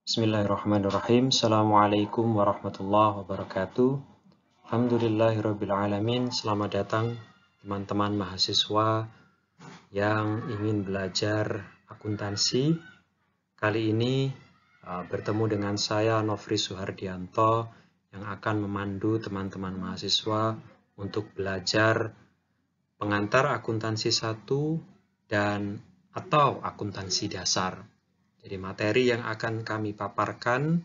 Bismillahirrahmanirrahim. Assalamualaikum warahmatullahi wabarakatuh. Alhamdulillahirrabbilalamin. Selamat datang teman-teman mahasiswa yang ingin belajar akuntansi. Kali ini bertemu dengan saya Nofri Suhardianto yang akan memandu teman-teman mahasiswa untuk belajar pengantar akuntansi 1 dan atau akuntansi dasar. Jadi materi yang akan kami paparkan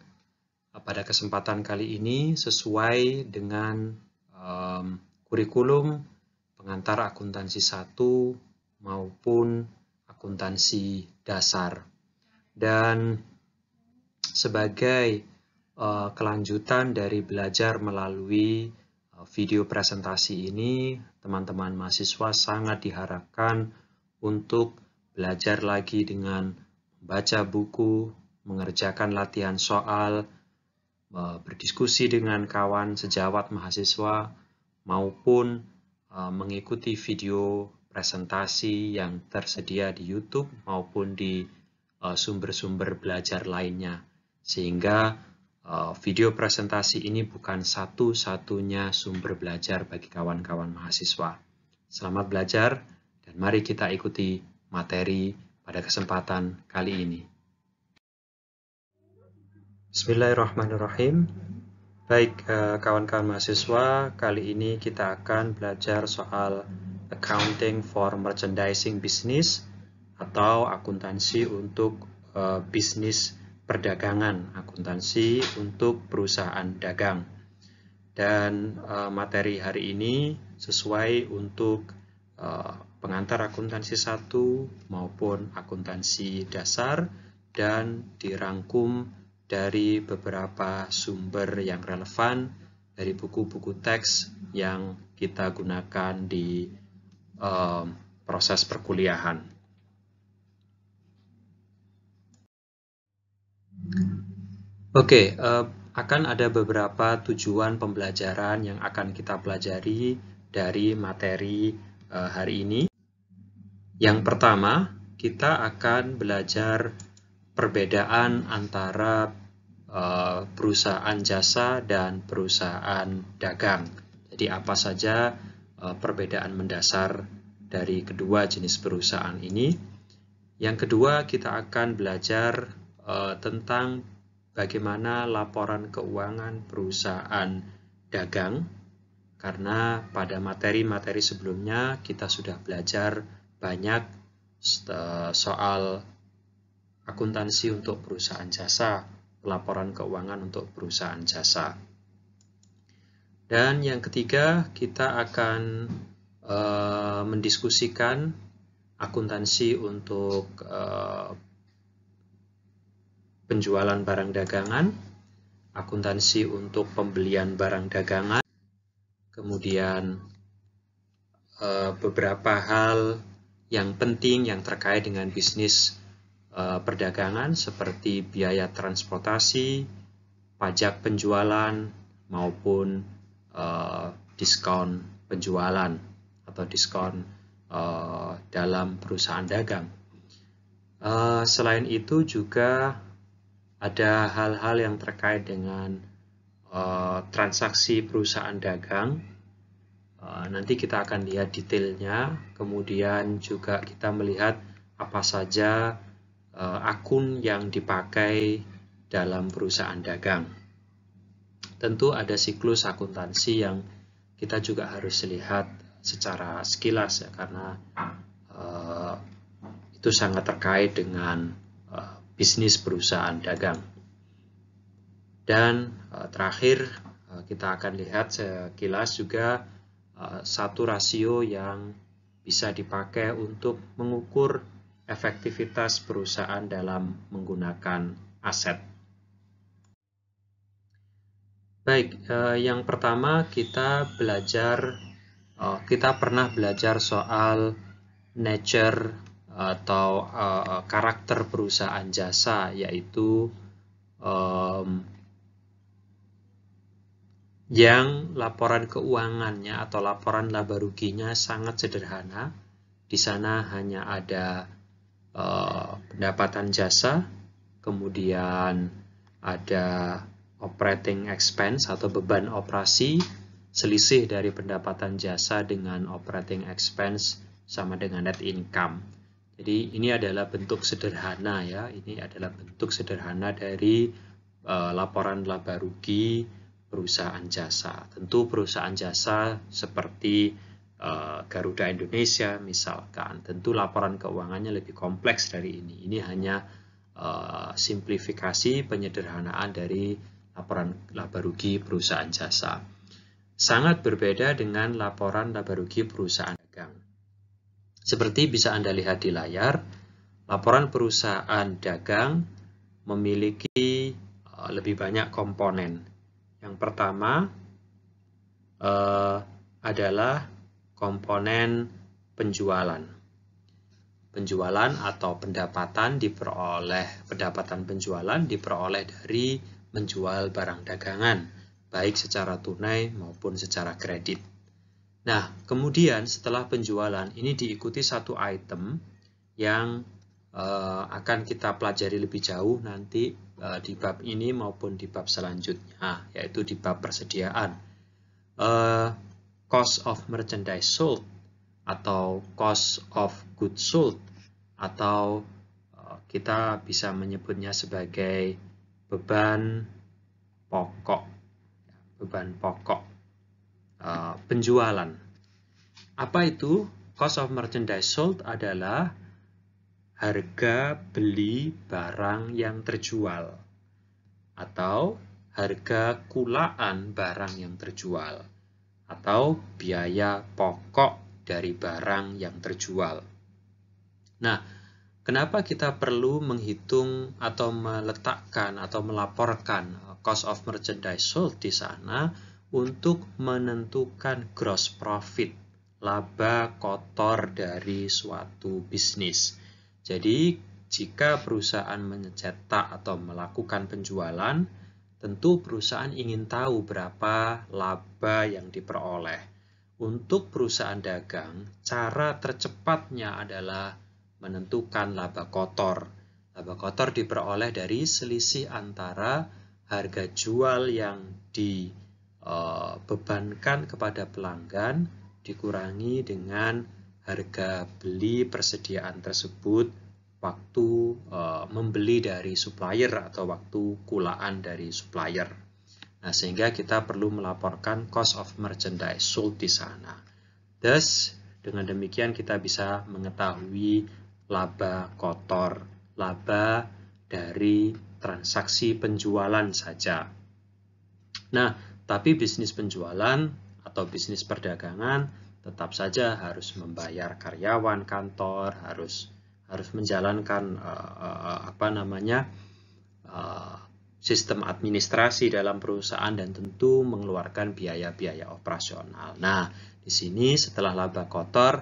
pada kesempatan kali ini sesuai dengan kurikulum pengantar akuntansi 1 maupun akuntansi dasar. Dan sebagai kelanjutan dari belajar melalui video presentasi ini, teman-teman mahasiswa sangat diharapkan untuk belajar lagi dengan membaca buku, mengerjakan latihan soal, berdiskusi dengan kawan sejawat mahasiswa, maupun mengikuti video presentasi yang tersedia di YouTube maupun di sumber-sumber belajar lainnya. Sehingga video presentasi ini bukan satu-satunya sumber belajar bagi kawan-kawan mahasiswa. Selamat belajar dan mari kita ikuti materi pada kesempatan kali ini. Bismillahirrahmanirrahim. Baik, kawan-kawan mahasiswa, kali ini kita akan belajar soal Accounting for Merchandising Business atau akuntansi untuk bisnis perdagangan, akuntansi untuk perusahaan dagang. Dan materi hari ini sesuai untuk pengantar akuntansi 1 maupun akuntansi dasar dan dirangkum dari beberapa sumber yang relevan dari buku-buku teks yang kita gunakan di proses perkuliahan. Oke, akan ada beberapa tujuan pembelajaran yang akan kita pelajari dari materi hari ini. Yang pertama, kita akan belajar perbedaan antara perusahaan jasa dan perusahaan dagang. Jadi apa saja perbedaan mendasar dari kedua jenis perusahaan ini. Yang kedua, kita akan belajar tentang bagaimana laporan keuangan perusahaan dagang. Karena pada materi-materi sebelumnya kita sudah belajar banyak soal akuntansi untuk perusahaan jasa, laporan keuangan untuk perusahaan jasa. Dan yang ketiga, kita akan mendiskusikan akuntansi untuk penjualan barang dagangan, akuntansi untuk pembelian barang dagangan, kemudian beberapa hal yang penting yang terkait dengan bisnis perdagangan seperti biaya transportasi, pajak penjualan, maupun diskon penjualan atau diskon dalam perusahaan dagang. Selain itu juga ada hal-hal yang terkait dengan transaksi perusahaan dagang. Nanti kita akan lihat detailnya, kemudian juga kita melihat apa saja akun yang dipakai dalam perusahaan dagang. Tentu ada siklus akuntansi yang kita juga harus lihat secara sekilas ya, karena itu sangat terkait dengan bisnis perusahaan dagang. Dan terakhir kita akan lihat sekilas juga satu rasio yang bisa dipakai untuk mengukur efektivitas perusahaan dalam menggunakan aset. Baik, yang pertama kita pernah belajar soal nature atau karakter perusahaan jasa, yaitu yang laporan keuangannya atau laporan laba ruginya sangat sederhana. Di sana hanya ada pendapatan jasa, kemudian ada operating expense atau beban operasi, selisih dari pendapatan jasa dengan operating expense sama dengan net income. Jadi ini adalah bentuk sederhana ya, ini adalah bentuk sederhana dari laporan laba rugi perusahaan jasa. Tentu perusahaan jasa seperti Garuda Indonesia misalkan, tentu laporan keuangannya lebih kompleks dari ini. Ini hanya simplifikasi penyederhanaan dari laporan laba rugi perusahaan jasa. Sangat berbeda dengan laporan laba rugi perusahaan dagang. Seperti bisa Anda lihat di layar, laporan perusahaan dagang memiliki lebih banyak komponen. Yang pertama adalah komponen penjualan. Penjualan atau pendapatan penjualan diperoleh dari menjual barang dagangan, baik secara tunai maupun secara kredit. Nah, kemudian setelah penjualan ini diikuti satu item yang akan kita pelajari lebih jauh nanti di bab ini maupun di bab selanjutnya, yaitu di bab persediaan. Cost of merchandise sold atau cost of goods sold, atau kita bisa menyebutnya sebagai beban pokok. Penjualan. Apa itu? Cost of merchandise sold adalah harga beli barang yang terjual atau harga kulaan barang yang terjual atau biaya pokok dari barang yang terjual. Nah, kenapa kita perlu menghitung atau meletakkan atau melaporkan cost of merchandise sold di sana? Untuk menentukan gross profit, laba kotor dari suatu bisnis. Jadi, jika perusahaan mencetak atau melakukan penjualan, tentu perusahaan ingin tahu berapa laba yang diperoleh. Untuk perusahaan dagang, cara tercepatnya adalah menentukan laba kotor. Laba kotor diperoleh dari selisih antara harga jual yang dibebankan kepada pelanggan dikurangi dengan harga beli persediaan tersebut waktu membeli dari supplier atau waktu kulaan dari supplier. Nah, sehingga kita perlu melaporkan cost of merchandise sold di sana. Thus, dengan demikian kita bisa mengetahui laba kotor, laba dari transaksi penjualan saja. Nah, tapi bisnis penjualan atau bisnis perdagangan tetap saja harus membayar karyawan kantor, harus menjalankan sistem administrasi dalam perusahaan dan tentu mengeluarkan biaya-biaya operasional. Nah, di sini setelah laba kotor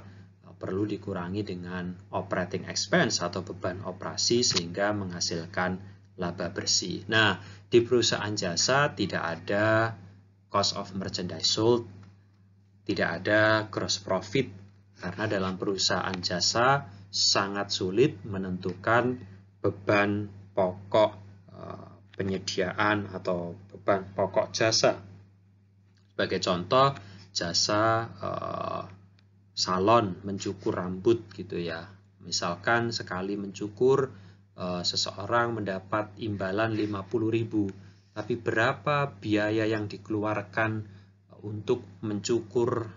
perlu dikurangi dengan operating expense atau beban operasi sehingga menghasilkan laba bersih. Nah, di perusahaan jasa tidak ada cost of merchandise sold, tidak ada gross profit, karena dalam perusahaan jasa sangat sulit menentukan beban pokok penyediaan atau beban pokok jasa. Sebagai contoh, jasa salon mencukur rambut gitu ya. Misalkan sekali mencukur seseorang mendapat imbalan 50.000. Tapi berapa biaya yang dikeluarkan untuk mencukur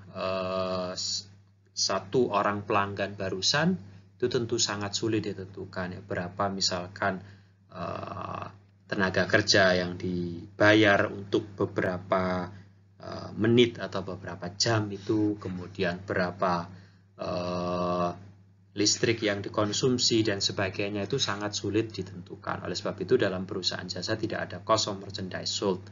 satu orang pelanggan barusan, itu tentu sangat sulit ditentukan. Ya. Berapa misalkan tenaga kerja yang dibayar untuk beberapa menit atau beberapa jam itu, kemudian berapa listrik yang dikonsumsi dan sebagainya, itu sangat sulit ditentukan. Oleh sebab itu dalam perusahaan jasa tidak ada cost of merchandise sold.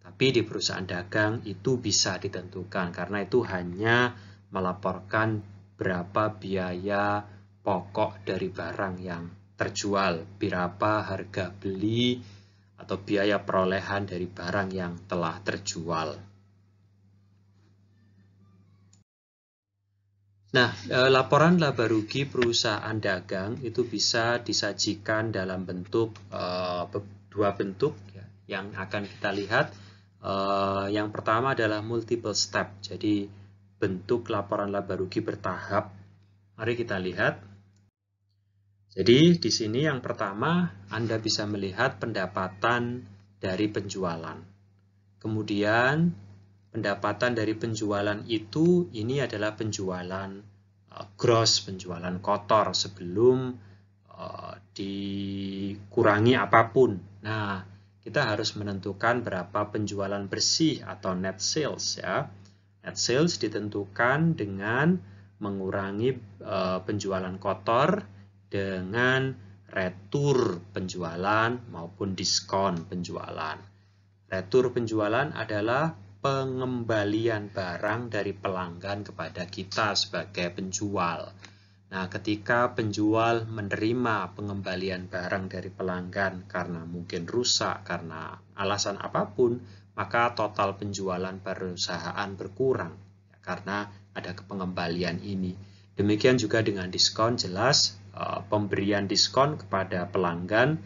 Tapi di perusahaan dagang itu bisa ditentukan karena itu hanya melaporkan berapa biaya pokok dari barang yang terjual, berapa harga beli atau biaya perolehan dari barang yang telah terjual. Nah, laporan laba rugi perusahaan dagang itu bisa disajikan dalam bentuk dua bentuk. yang akan kita lihat. Yang pertama adalah multiple step, jadi bentuk laporan laba rugi bertahap. Mari kita lihat. Jadi di sini yang pertama Anda bisa melihat pendapatan dari penjualan. Kemudian pendapatan dari penjualan itu ini adalah penjualan gross, penjualan kotor sebelum dikurangi apapun. Nah, kita harus menentukan berapa penjualan bersih atau net sales ya. Net sales ditentukan dengan mengurangi penjualan kotor dengan retur penjualan maupun diskon penjualan. Retur penjualan adalah pengembalian barang dari pelanggan kepada kita sebagai penjual. Nah, ketika penjual menerima pengembalian barang dari pelanggan karena mungkin rusak, karena alasan apapun, maka total penjualan perusahaan berkurang karena ada pengembalian ini. Demikian juga dengan diskon, jelas pemberian diskon kepada pelanggan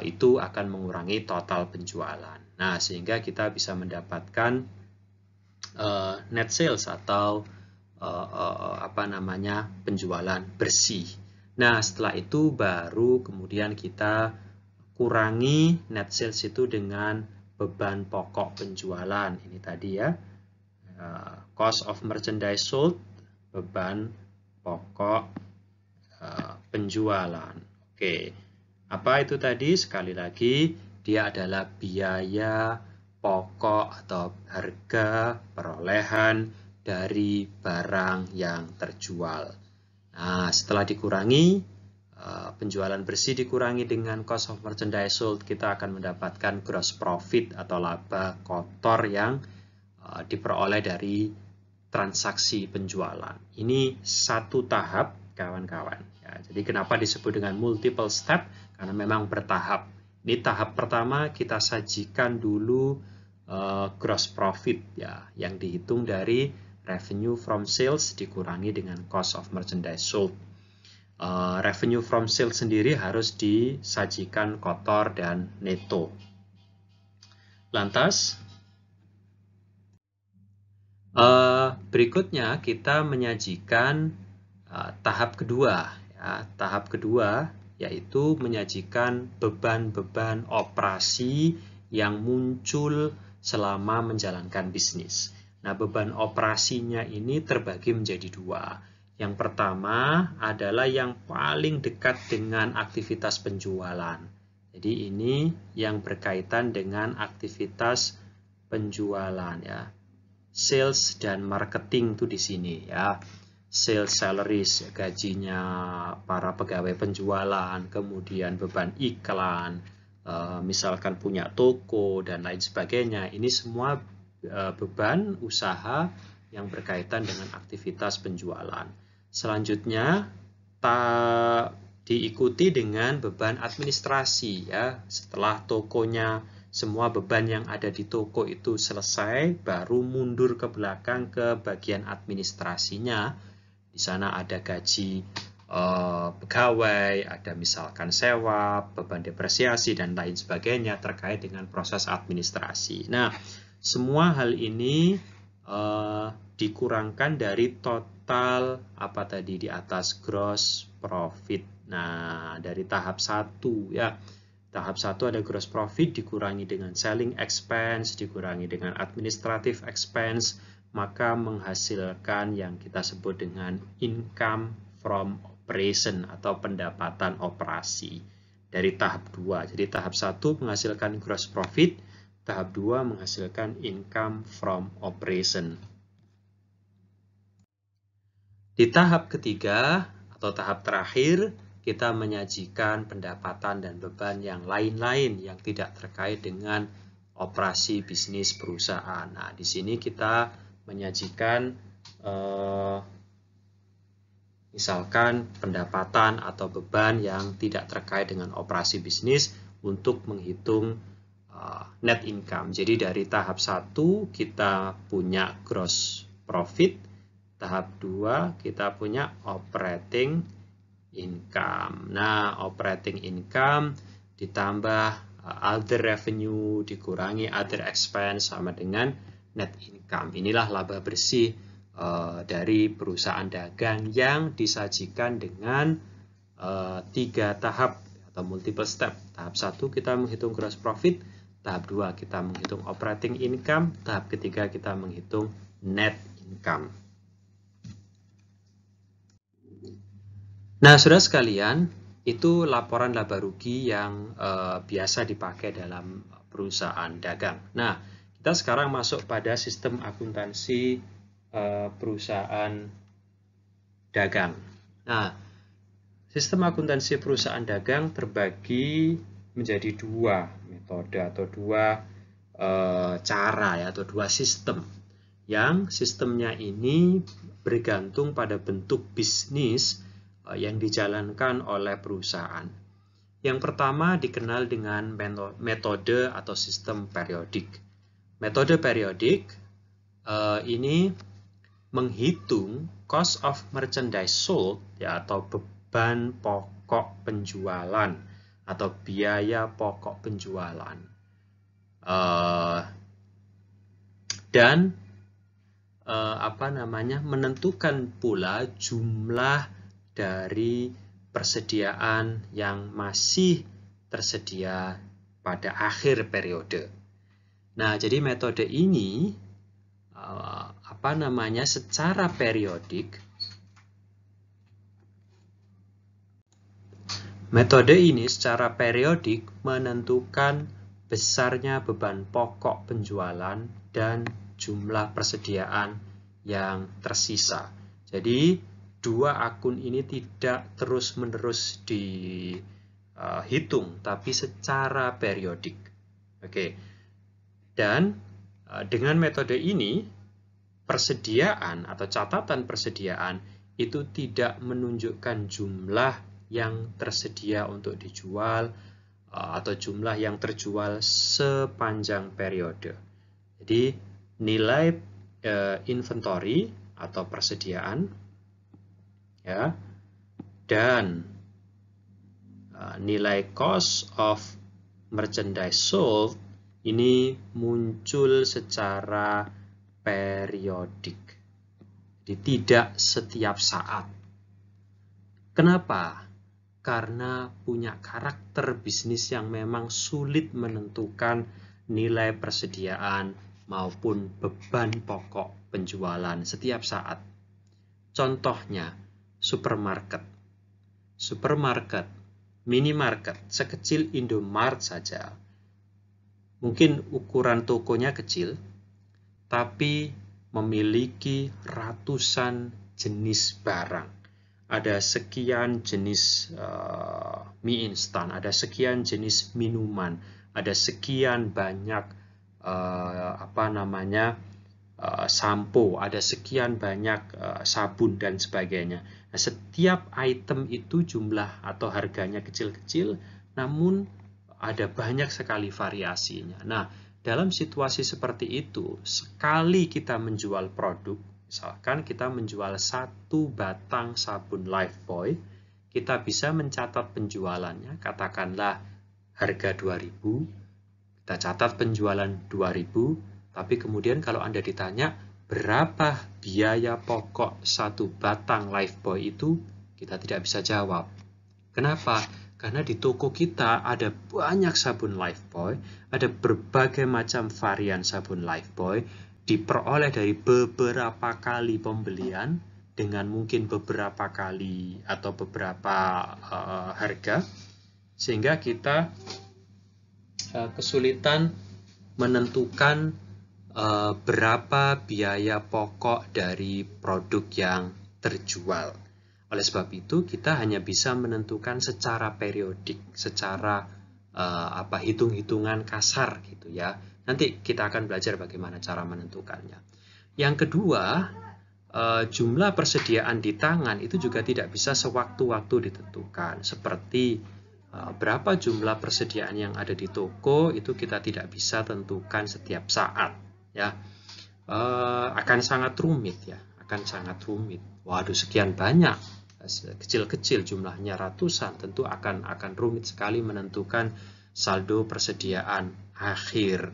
itu akan mengurangi total penjualan. Nah, sehingga kita bisa mendapatkan net sales atau penjualan bersih. Nah, setelah itu baru kemudian kita kurangi net sales itu dengan beban pokok penjualan. Ini tadi ya, cost of merchandise sold, beban pokok penjualan. Oke, apa itu tadi? Sekali lagi, dia adalah biaya pokok atau harga perolehan dari barang yang terjual. Nah, setelah dikurangi, penjualan bersih dikurangi dengan cost of merchandise sold, kita akan mendapatkan gross profit atau laba kotor yang diperoleh dari transaksi penjualan. Ini satu tahap, kawan-kawan. Ya, jadi kenapa disebut dengan multiple step? Karena memang bertahap. Ini tahap pertama, kita sajikan dulu gross profit ya, yang dihitung dari revenue from sales dikurangi dengan cost of merchandise sold. Revenue from sales sendiri harus disajikan kotor dan neto. Lantas, berikutnya kita menyajikan tahap kedua. Ya, tahap kedua yaitu menyajikan beban-beban operasi yang muncul selama menjalankan bisnis. Nah, beban operasinya ini terbagi menjadi dua. Yang pertama adalah yang paling dekat dengan aktivitas penjualan. Jadi ini yang berkaitan dengan aktivitas penjualan ya. Sales dan marketing itu di sini ya. Sales salaries, gajinya para pegawai penjualan, kemudian beban iklan, misalkan punya toko dan lain sebagainya. Ini semua beban usaha yang berkaitan dengan aktivitas penjualan. Selanjutnya diikuti dengan beban administrasi ya. Setelah tokonya, semua beban yang ada di toko itu selesai, baru mundur ke belakang ke bagian administrasinya. Di sana ada gaji pegawai, ada misalkan sewa, beban depresiasi dan lain sebagainya terkait dengan proses administrasi. Nah, semua hal ini dikurangkan dari total apa tadi di atas gross profit. Nah, dari tahap 1 ya. Tahap 1 ada gross profit dikurangi dengan selling expense, dikurangi dengan administrative expense, maka menghasilkan yang kita sebut dengan income from operation atau pendapatan operasi dari tahap 2. Jadi tahap 1 menghasilkan gross profit, tahap 2 menghasilkan income from operation. Di tahap ketiga atau tahap terakhir, kita menyajikan pendapatan dan beban yang lain-lain yang tidak terkait dengan operasi bisnis perusahaan. Nah, di sini kita menyajikan misalkan pendapatan atau beban yang tidak terkait dengan operasi bisnis untuk menghitung net income. Jadi dari tahap 1 kita punya gross profit, tahap 2 kita punya operating income. Nah, operating income ditambah other revenue dikurangi other expense sama dengan net income. Inilah laba bersih dari perusahaan dagang yang disajikan dengan 3 tahap atau multiple step. Tahap 1 kita menghitung gross profit, tahap 2 kita menghitung operating income, tahap ketiga kita menghitung net income. Nah, saudara sekalian, itu laporan laba rugi yang biasa dipakai dalam perusahaan dagang. Nah, kita sekarang masuk pada sistem akuntansi perusahaan dagang. Nah, sistem akuntansi perusahaan dagang terbagi menjadi 2 metode atau 2 cara ya, atau 2 sistem. Yang sistemnya ini bergantung pada bentuk bisnis yang dijalankan oleh perusahaan. Yang pertama dikenal dengan metode atau sistem periodik. Metode periodik ini menghitung cost of merchandise sold ya, atau beban pokok penjualan atau biaya pokok penjualan, dan menentukan pula jumlah dari persediaan yang masih tersedia pada akhir periode. Nah, jadi metode ini secara periodik, menentukan besarnya beban pokok penjualan dan jumlah persediaan yang tersisa. Jadi 2 akun ini tidak terus-menerus dihitung, tapi secara periodik. Oke. Dan dengan metode ini, persediaan atau catatan persediaan itu tidak menunjukkan jumlah yang tersedia untuk dijual atau jumlah yang terjual sepanjang periode. Jadi nilai inventory atau persediaan ya, dan nilai cost of merchandise sold ini muncul secara periodik, jadi tidak setiap saat. Kenapa? Karena punya karakter bisnis yang memang sulit menentukan nilai persediaan maupun beban pokok penjualan setiap saat. Contohnya, supermarket, minimarket, sekecil Indomart saja. Mungkin ukuran tokonya kecil, tapi memiliki ratusan jenis barang. Ada sekian jenis mie instan, ada sekian jenis minuman, ada sekian banyak sampo, ada sekian banyak sabun dan sebagainya. Nah, setiap item itu jumlah atau harganya kecil-kecil, namun ada banyak sekali variasinya. Nah, dalam situasi seperti itu, sekali kita menjual produk, misalkan kita menjual 1 batang sabun Lifebuoy, kita bisa mencatat penjualannya, katakanlah harga 2.000, kita catat penjualan 2.000, tapi kemudian kalau Anda ditanya berapa biaya pokok 1 batang Lifebuoy itu, kita tidak bisa jawab. Kenapa? Karena di toko kita ada banyak sabun Lifebuoy, ada berbagai macam varian sabun Lifebuoy, diperoleh dari beberapa kali pembelian dengan mungkin beberapa kali atau beberapa harga, sehingga kita kesulitan menentukan berapa biaya pokok dari produk yang terjual. Oleh sebab itu, kita hanya bisa menentukan secara periodik, secara hitung-hitungan kasar gitu ya. Nanti kita akan belajar bagaimana cara menentukannya. Yang kedua, jumlah persediaan di tangan itu juga tidak bisa sewaktu-waktu ditentukan. Seperti berapa jumlah persediaan yang ada di toko itu kita tidak bisa tentukan setiap saat ya. Akan sangat rumit ya, Waduh, sekian banyak, kecil-kecil jumlahnya ratusan, tentu akan rumit sekali menentukan saldo persediaan akhir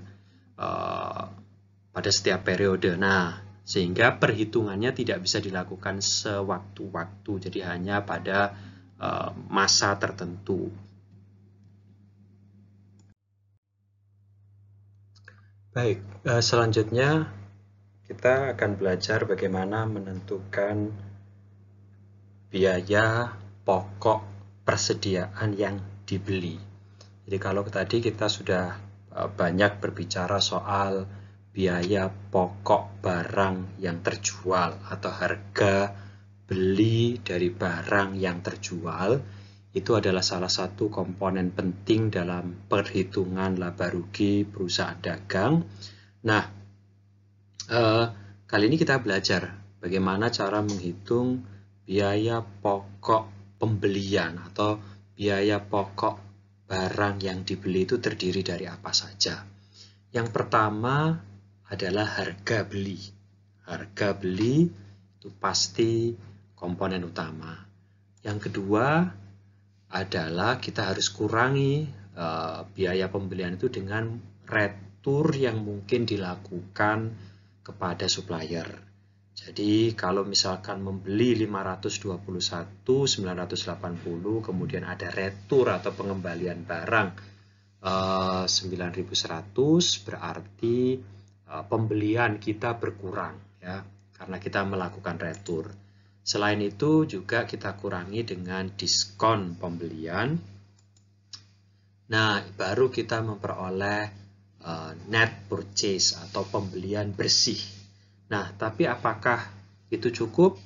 pada setiap periode. Nah, sehingga perhitungannya tidak bisa dilakukan sewaktu-waktu, jadi hanya pada masa tertentu. Baik, selanjutnya kita akan belajar bagaimana menentukan biaya pokok persediaan yang dibeli. Jadi kalau tadi kita sudah banyak berbicara soal biaya pokok barang yang terjual atau harga beli dari barang yang terjual, itu adalah salah satu komponen penting dalam perhitungan laba rugi perusahaan dagang. Nah, kali ini kita belajar bagaimana cara menghitung biaya pokok pembelian atau biaya pokok barang yang dibeli itu terdiri dari apa saja. Yang pertama adalah harga beli. Harga beli itu pasti komponen utama. Yang kedua adalah kita harus kurangi biaya pembelian itu dengan retur yang mungkin dilakukan kepada supplier. Jadi kalau misalkan membeli 521.980, kemudian ada retur atau pengembalian barang 9.100, berarti pembelian kita berkurang ya, karena kita melakukan retur. Selain itu juga kita kurangi dengan diskon pembelian. Nah, baru kita memperoleh net purchase atau pembelian bersih. Nah, tapi apakah itu cukup?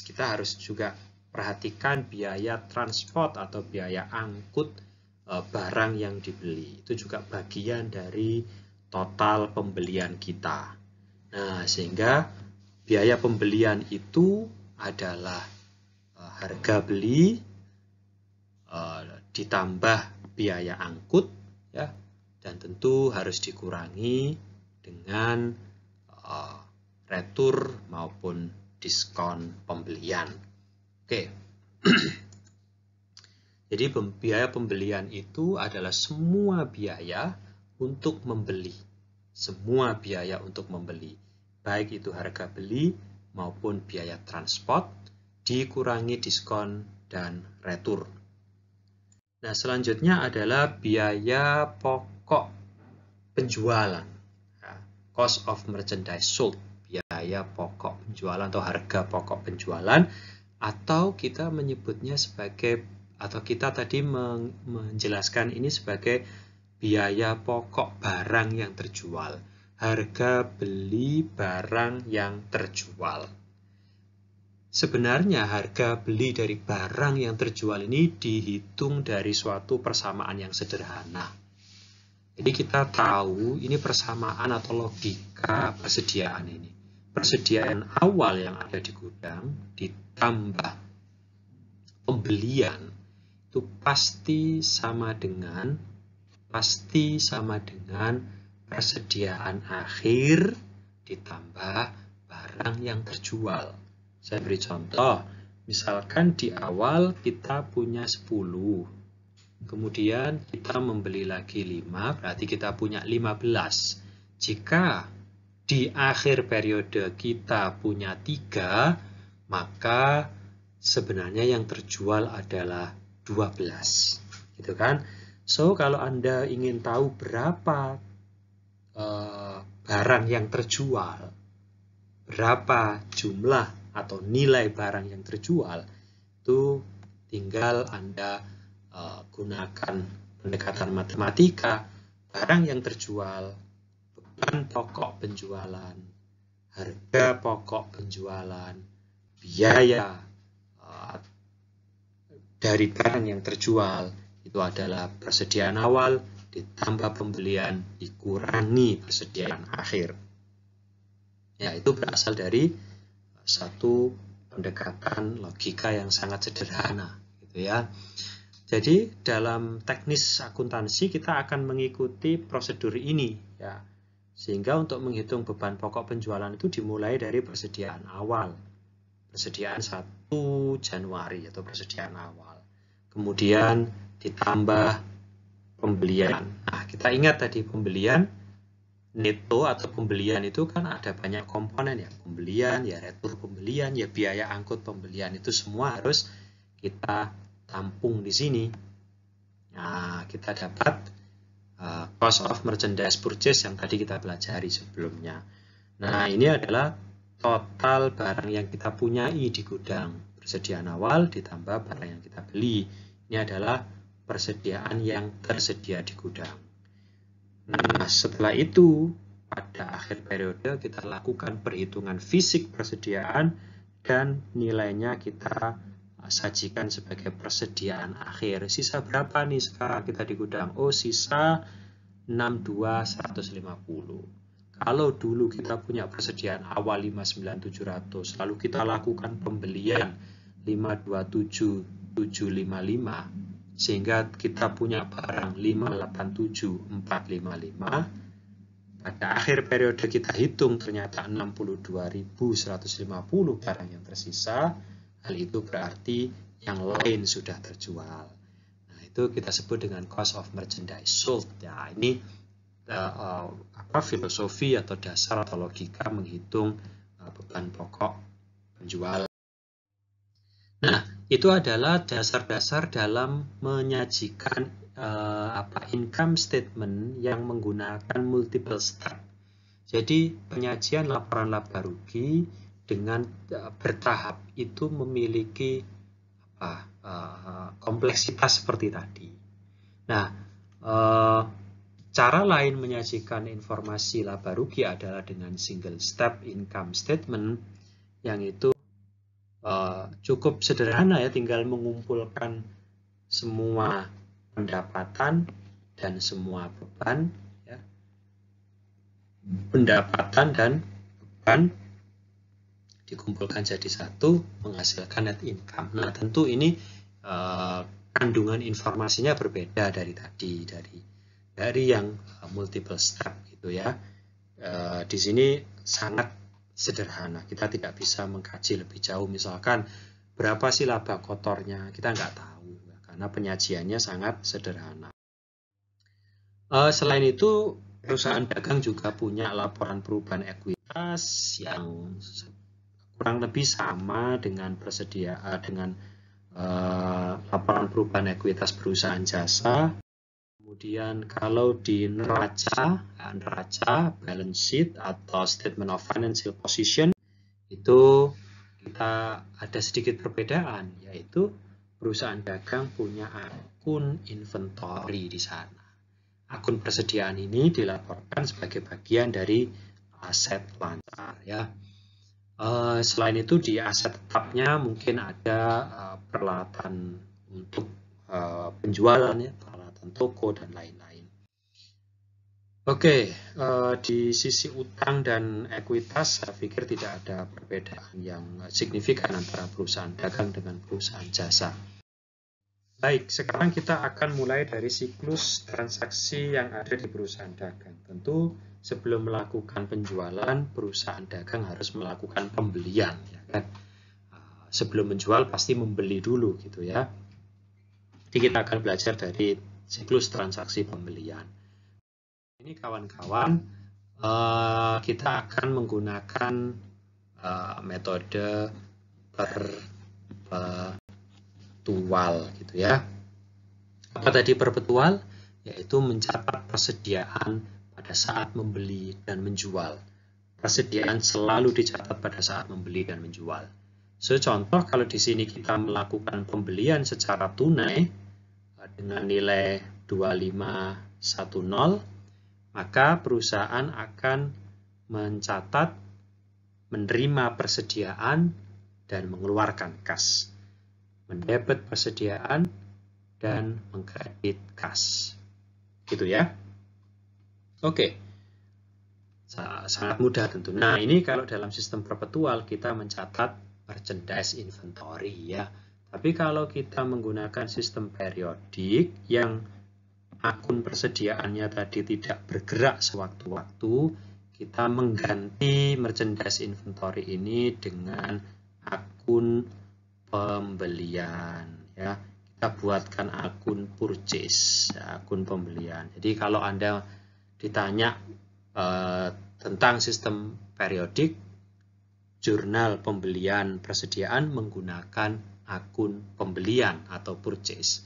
Kita harus juga perhatikan biaya transport atau biaya angkut barang yang dibeli. Itu juga bagian dari total pembelian kita. Nah, sehingga biaya pembelian itu adalah harga beli ditambah biaya angkut ya, dan tentu harus dikurangi dengan retur maupun diskon pembelian. Oke. Jadi biaya pembelian itu adalah semua biaya untuk membeli. Semua biaya untuk membeli. Baik itu harga beli maupun biaya transport, dikurangi diskon dan retur. Nah, selanjutnya adalah biaya pokok penjualan. Cost of merchandise sold. Biaya pokok penjualan atau harga pokok penjualan, atau kita menyebutnya sebagai, atau kita tadi menjelaskan ini sebagai biaya pokok barang yang terjual. Harga beli barang yang terjual. Sebenarnya harga beli dari barang yang terjual ini dihitung dari suatu persamaan yang sederhana. Jadi kita tahu ini persamaan atau logika persediaan ini. Persediaan awal yang ada di gudang ditambah pembelian itu pasti sama dengan persediaan akhir ditambah barang yang terjual. Saya beri contoh, misalkan di awal kita punya 10, kemudian kita membeli lagi 5, berarti kita punya 15. Jika di akhir periode kita punya 3, maka sebenarnya yang terjual adalah 12. Gitu kan? So, kalau Anda ingin tahu berapa barang yang terjual, berapa jumlah atau nilai barang yang terjual, itu tinggal Anda gunakan pendekatan matematika, barang yang terjual, beban pokok penjualan, harga pokok penjualan, biaya dari barang yang terjual, itu adalah persediaan awal ditambah pembelian dikurangi persediaan akhir. Ya, itu berasal dari satu pendekatan logika yang sangat sederhana, gitu ya. Jadi dalam teknis akuntansi kita akan mengikuti prosedur ini, ya. Sehingga untuk menghitung beban pokok penjualan itu dimulai dari persediaan awal, persediaan 1 Januari atau persediaan awal. Kemudian ditambah pembelian. Nah, kita ingat tadi pembelian neto atau pembelian itu kan ada banyak komponen ya, pembelian, ya retur pembelian, ya biaya angkut pembelian, itu semua harus kita tampung di sini. Nah, kita dapat cost of merchandise purchase yang tadi kita pelajari sebelumnya. Nah, ini adalah total barang yang kita punyai di gudang. Persediaan awal ditambah barang yang kita beli. Ini adalah persediaan yang tersedia di gudang. Nah, setelah itu, pada akhir periode kita lakukan perhitungan fisik persediaan dan nilainya kita sajikan sebagai persediaan akhir. Sisa berapa nih sekarang kita di gudang? Oh, sisa 62.150. Kalau dulu kita punya persediaan awal 59.700, lalu kita lakukan pembelian 527.755, sehingga kita punya barang 587.455. Pada akhir periode kita hitung ternyata 62.150 barang yang tersisa. Hal itu berarti yang lain sudah terjual. Nah, itu kita sebut dengan cost of merchandise sold. Ya, ini filosofi atau dasar atau logika menghitung beban pokok penjual. Nah, itu adalah dasar-dasar dalam menyajikan income statement yang menggunakan multiple step. Jadi penyajian laporan laba rugi dengan bertahap itu memiliki kompleksitas seperti tadi. Nah, cara lain menyajikan informasi laba rugi adalah dengan single step income statement, yang itu cukup sederhana ya, tinggal mengumpulkan semua pendapatan dan semua beban ya. Pendapatan dan beban dikumpulkan jadi satu menghasilkan net income. Nah, tentu ini kandungan informasinya berbeda dari tadi, dari yang multiple step gitu ya. Di sini sangat sederhana, kita tidak bisa mengkaji lebih jauh. Misalkan berapa sih laba kotornya, kita nggak tahu karena penyajiannya sangat sederhana. Selain itu, perusahaan dagang juga punya laporan perubahan ekuitas yang kurang lebih sama dengan laporan perubahan ekuitas perusahaan jasa. Kemudian kalau di neraca balance sheet atau statement of financial position, itu kita ada sedikit perbedaan, yaitu perusahaan dagang punya akun inventory di sana. Akun persediaan ini dilaporkan sebagai bagian dari aset lancar ya. Selain itu di aset tetapnya mungkin ada peralatan untuk penjualan ya, peralatan toko dan lain-lain. Oke, di sisi utang dan ekuitas saya pikir tidak ada perbedaan yang signifikan antara perusahaan dagang dengan perusahaan jasa. Baik, sekarang kita akan mulai dari siklus transaksi yang ada di perusahaan dagang. Tentu sebelum melakukan penjualan, perusahaan dagang harus melakukan pembelian ya kan. Sebelum menjual pasti membeli dulu gitu ya. Jadi kita akan belajar dari siklus transaksi pembelian. Ini kawan-kawan, kita akan menggunakan metode perpetual gitu ya. Apa tadi perpetual? Yaitu mencatat persediaan pada saat membeli dan menjual. Persediaan selalu dicatat pada saat membeli dan menjual. Contoh kalau di sini kita melakukan pembelian secara tunai dengan nilai 2510, maka perusahaan akan mencatat menerima persediaan dan mengeluarkan kas, mendebet persediaan dan mengkredit kas. Gitu ya. Oke. Sangat mudah tentu. Nah, ini kalau dalam sistem perpetual kita mencatat merchandise inventory ya. Tapi kalau kita menggunakan sistem periodik yang akun persediaannya tadi tidak bergerak sewaktu-waktu, kita mengganti merchandise inventory ini dengan akun pembelian ya. kita buatkan akun purchase, akun pembelian. Jadi kalau Anda ditanya tentang sistem periodik, jurnal pembelian persediaan menggunakan akun pembelian atau purchase.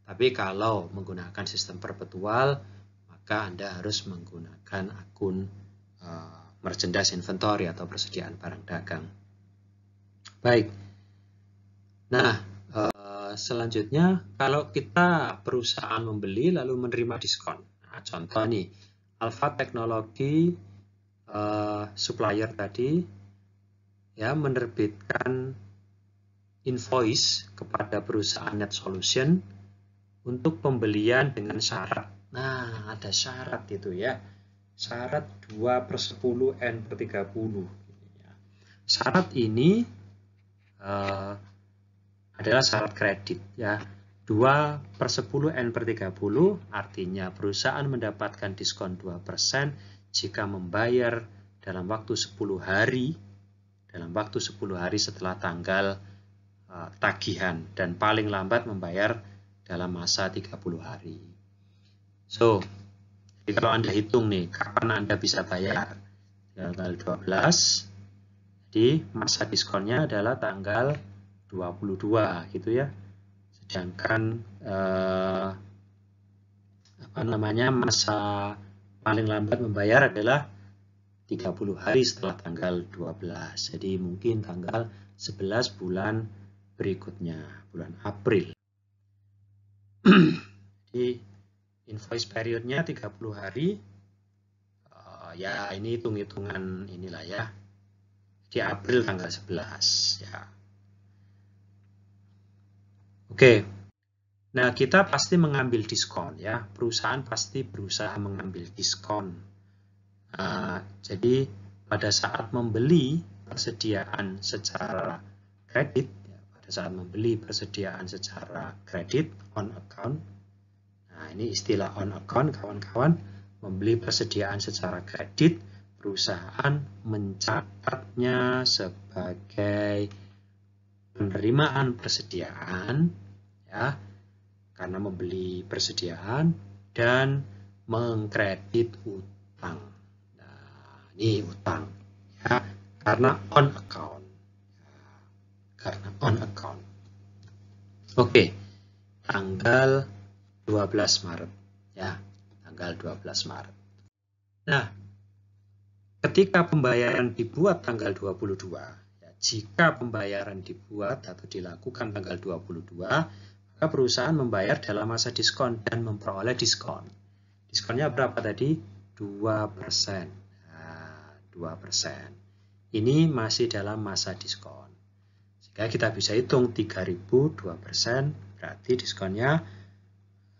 Tapi kalau menggunakan sistem perpetual, maka Anda harus menggunakan akun merchandise inventory atau persediaan barang dagang. Baik. Nah, selanjutnya kalau kita perusahaan membeli lalu menerima diskon. Nah, contoh nih, Alpha Teknologi supplier tadi ya menerbitkan invoice kepada perusahaan Net Solution untuk pembelian dengan syarat. Nah, ada syarat itu ya. Syarat 2/10 N/30. Syarat ini adalah syarat kredit ya. 2/10 N/30 artinya perusahaan mendapatkan diskon 2% jika membayar dalam waktu 10 hari setelah tanggal tagihan dan paling lambat membayar dalam masa 30 hari. So, jadi kalau Anda hitung nih kapan Anda bisa bayar, tanggal 12. Jadi masa diskonnya adalah tanggal 22 gitu ya. Sedangkan masa paling lambat membayar adalah 30 hari setelah tanggal 12. Jadi mungkin tanggal 11 bulan berikutnya, bulan April. Jadi invoice periodnya 30 hari. Ya ini hitung-hitungan inilah ya. Di April tanggal 11 ya. Oke. Nah, kita pasti mengambil diskon ya. Perusahaan pasti berusaha mengambil diskon. Jadi pada saat membeli persediaan secara kredit, on account. Nah, ini istilah on account kawan-kawan, membeli persediaan secara kredit, perusahaan mencatatnya sebagai penerimaan persediaan ya, karena membeli persediaan dan mengkredit utang. Nah, ini utang ya, karena on account. Oke. Tanggal 12 Maret ya, tanggal 12 Maret. Nah, ketika pembayaran dibuat tanggal 22, ya, jika pembayaran dibuat atau dilakukan tanggal 22, maka perusahaan membayar dalam masa diskon dan memperoleh diskon. Diskonnya berapa tadi? 2%. Nah, 2%. Ini masih dalam masa diskon. Sehingga kita bisa hitung 3.000 2%, berarti diskonnya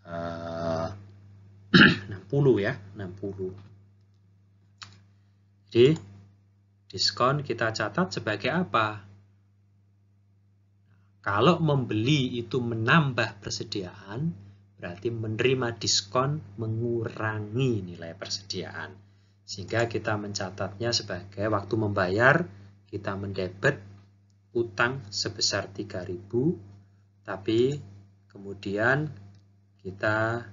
60 ya, 60. Jadi diskon kita catat sebagai apa? Kalau membeli itu menambah persediaan, berarti menerima diskon mengurangi nilai persediaan. Sehingga kita mencatatnya sebagai waktu membayar, kita mendebet utang sebesar 3.000, tapi kemudian kita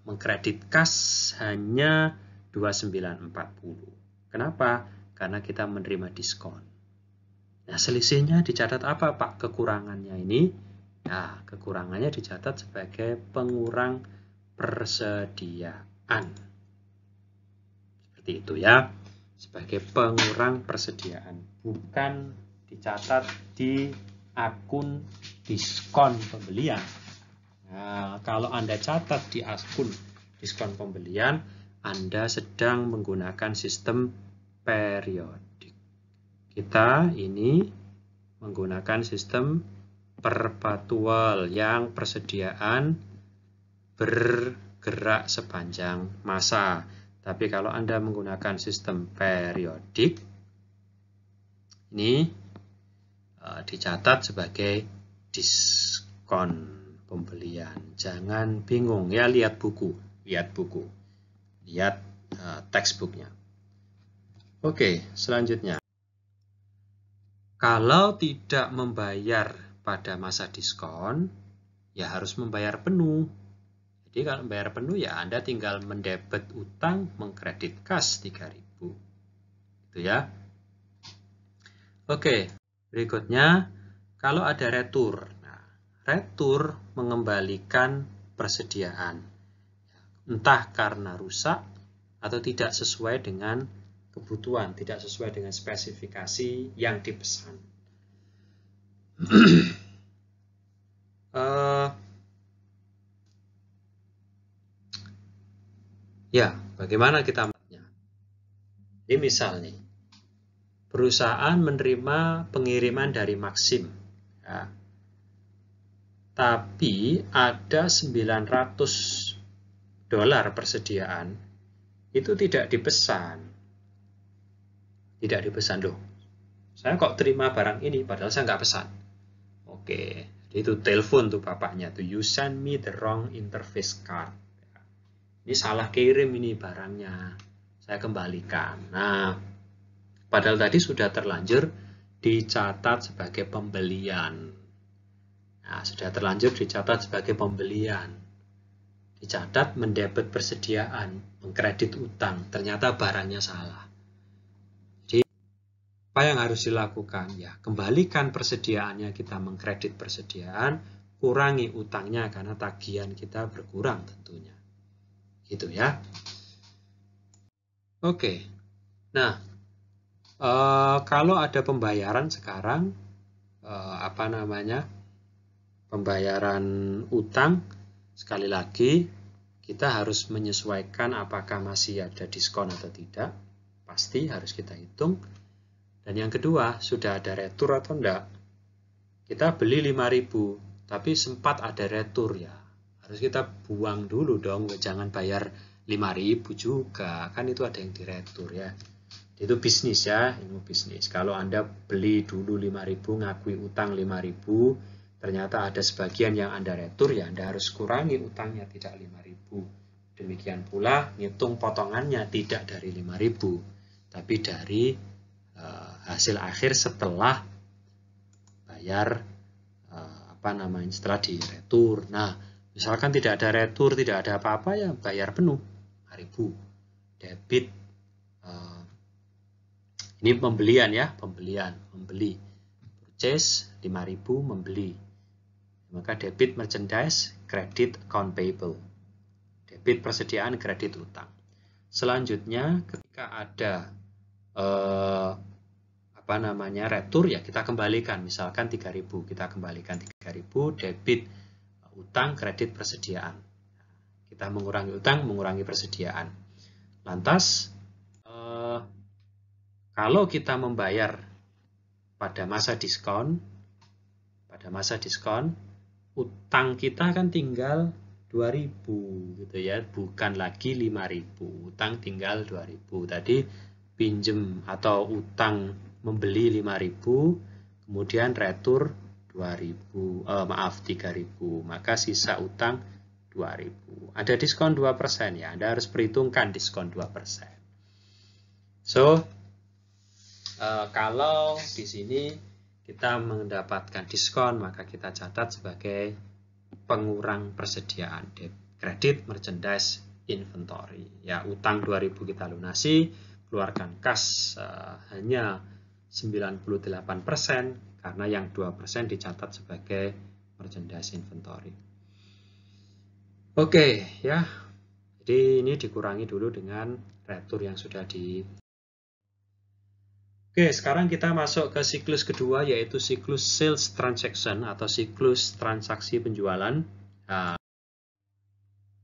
mengkredit kas hanya 2940. Kenapa? Karena kita menerima diskon. Nah, selisihnya dicatat apa, Pak? Kekurangannya ini? Nah, kekurangannya dicatat sebagai pengurang persediaan. Seperti itu ya. Sebagai pengurang persediaan. Bukan dicatat di akun diskon pembelian. Nah, kalau Anda catat di akun diskon pembelian, Anda sedang menggunakan sistem periodik. Kita ini menggunakan sistem perpetual yang persediaan bergerak sepanjang masa. Tapi kalau Anda menggunakan sistem periodik, ini dicatat sebagai diskon pembelian. Jangan bingung ya, lihat buku, lihat textbooknya. Oke, selanjutnya. Kalau tidak membayar pada masa diskon, ya harus membayar penuh. Jadi kalau membayar penuh ya Anda tinggal mendebet utang, mengkredit kas 3.000. Gitu ya. Oke, berikutnya kalau ada retur. Nah, retur mengembalikan persediaan. Entah karena rusak atau tidak sesuai dengan kebutuhan, tidak sesuai dengan spesifikasi yang dipesan. Ya, bagaimana kita melihatnya? Ini misalnya, perusahaan menerima pengiriman dari Maxim, ya. Tapi ada $900 persediaan, itu tidak dipesan. Tidak dipesan loh. Saya kok terima barang ini, padahal saya nggak pesan. Oke, itu telepon tuh bapaknya tuh, you send me the wrong interface card. Ini salah kirim ini barangnya, saya kembalikan. Nah, padahal tadi sudah terlanjur dicatat sebagai pembelian. Nah, sudah terlanjur dicatat sebagai pembelian. Dicatat mendebet persediaan, mengkredit utang, ternyata barangnya salah. Jadi, apa yang harus dilakukan? Ya, kembalikan persediaannya, kita mengkredit persediaan, kurangi utangnya karena tagihan kita berkurang tentunya. Gitu ya. Oke. Nah, kalau ada pembayaran sekarang, pembayaran utang, sekali lagi kita harus menyesuaikan apakah masih ada diskon atau tidak. Pasti harus kita hitung. Dan yang kedua, sudah ada retur atau enggak. Kita beli 5.000, tapi sempat ada retur ya. Harus kita buang dulu dong, jangan bayar 5.000 juga, kan itu ada yang diretur ya. Itu bisnis ya, ilmu bisnis. Kalau Anda beli dulu 5.000, ngakui utang 5.000, ternyata ada sebagian yang Anda retur, ya Anda harus kurangi utangnya, tidak 5.000. Demikian pula ngitung potongannya tidak dari 5.000, tapi dari hasil akhir setelah bayar setelah diretur. Nah, misalkan tidak ada retur, tidak ada apa-apa, ya bayar penuh 5.000. Debit, ini pembelian ya, membeli. Purchase 5.000, membeli. Maka debit merchandise, kredit account payable. Debit persediaan, kredit utang. Selanjutnya, ketika ada retur, ya kita kembalikan. Misalkan 3.000, kita kembalikan 3.000, debit utang, kredit persediaan. Kita mengurangi utang, mengurangi persediaan. Lantas, kalau kita membayar pada masa diskon, utang kita kan tinggal 2.000 gitu ya, bukan lagi 5.000, utang tinggal 2.000. Tadi pinjem atau utang membeli 5.000, kemudian retur 3.000, maka sisa utang 2.000. Ada diskon 2% ya, Anda harus perhitungkan diskon 2%. So, kalau di sini kita mendapatkan diskon, maka kita catat sebagai pengurang persediaan, kredit, merchandise, inventory. Ya, utang 2.000 kita lunasi, keluarkan kas hanya 98%, karena yang 2% dicatat sebagai merchandise inventory. Oke, ya. Jadi ini dikurangi dulu dengan retur yang sudah di. Oke, sekarang kita masuk ke siklus kedua, yaitu siklus sales transaction atau siklus transaksi penjualan. Nah,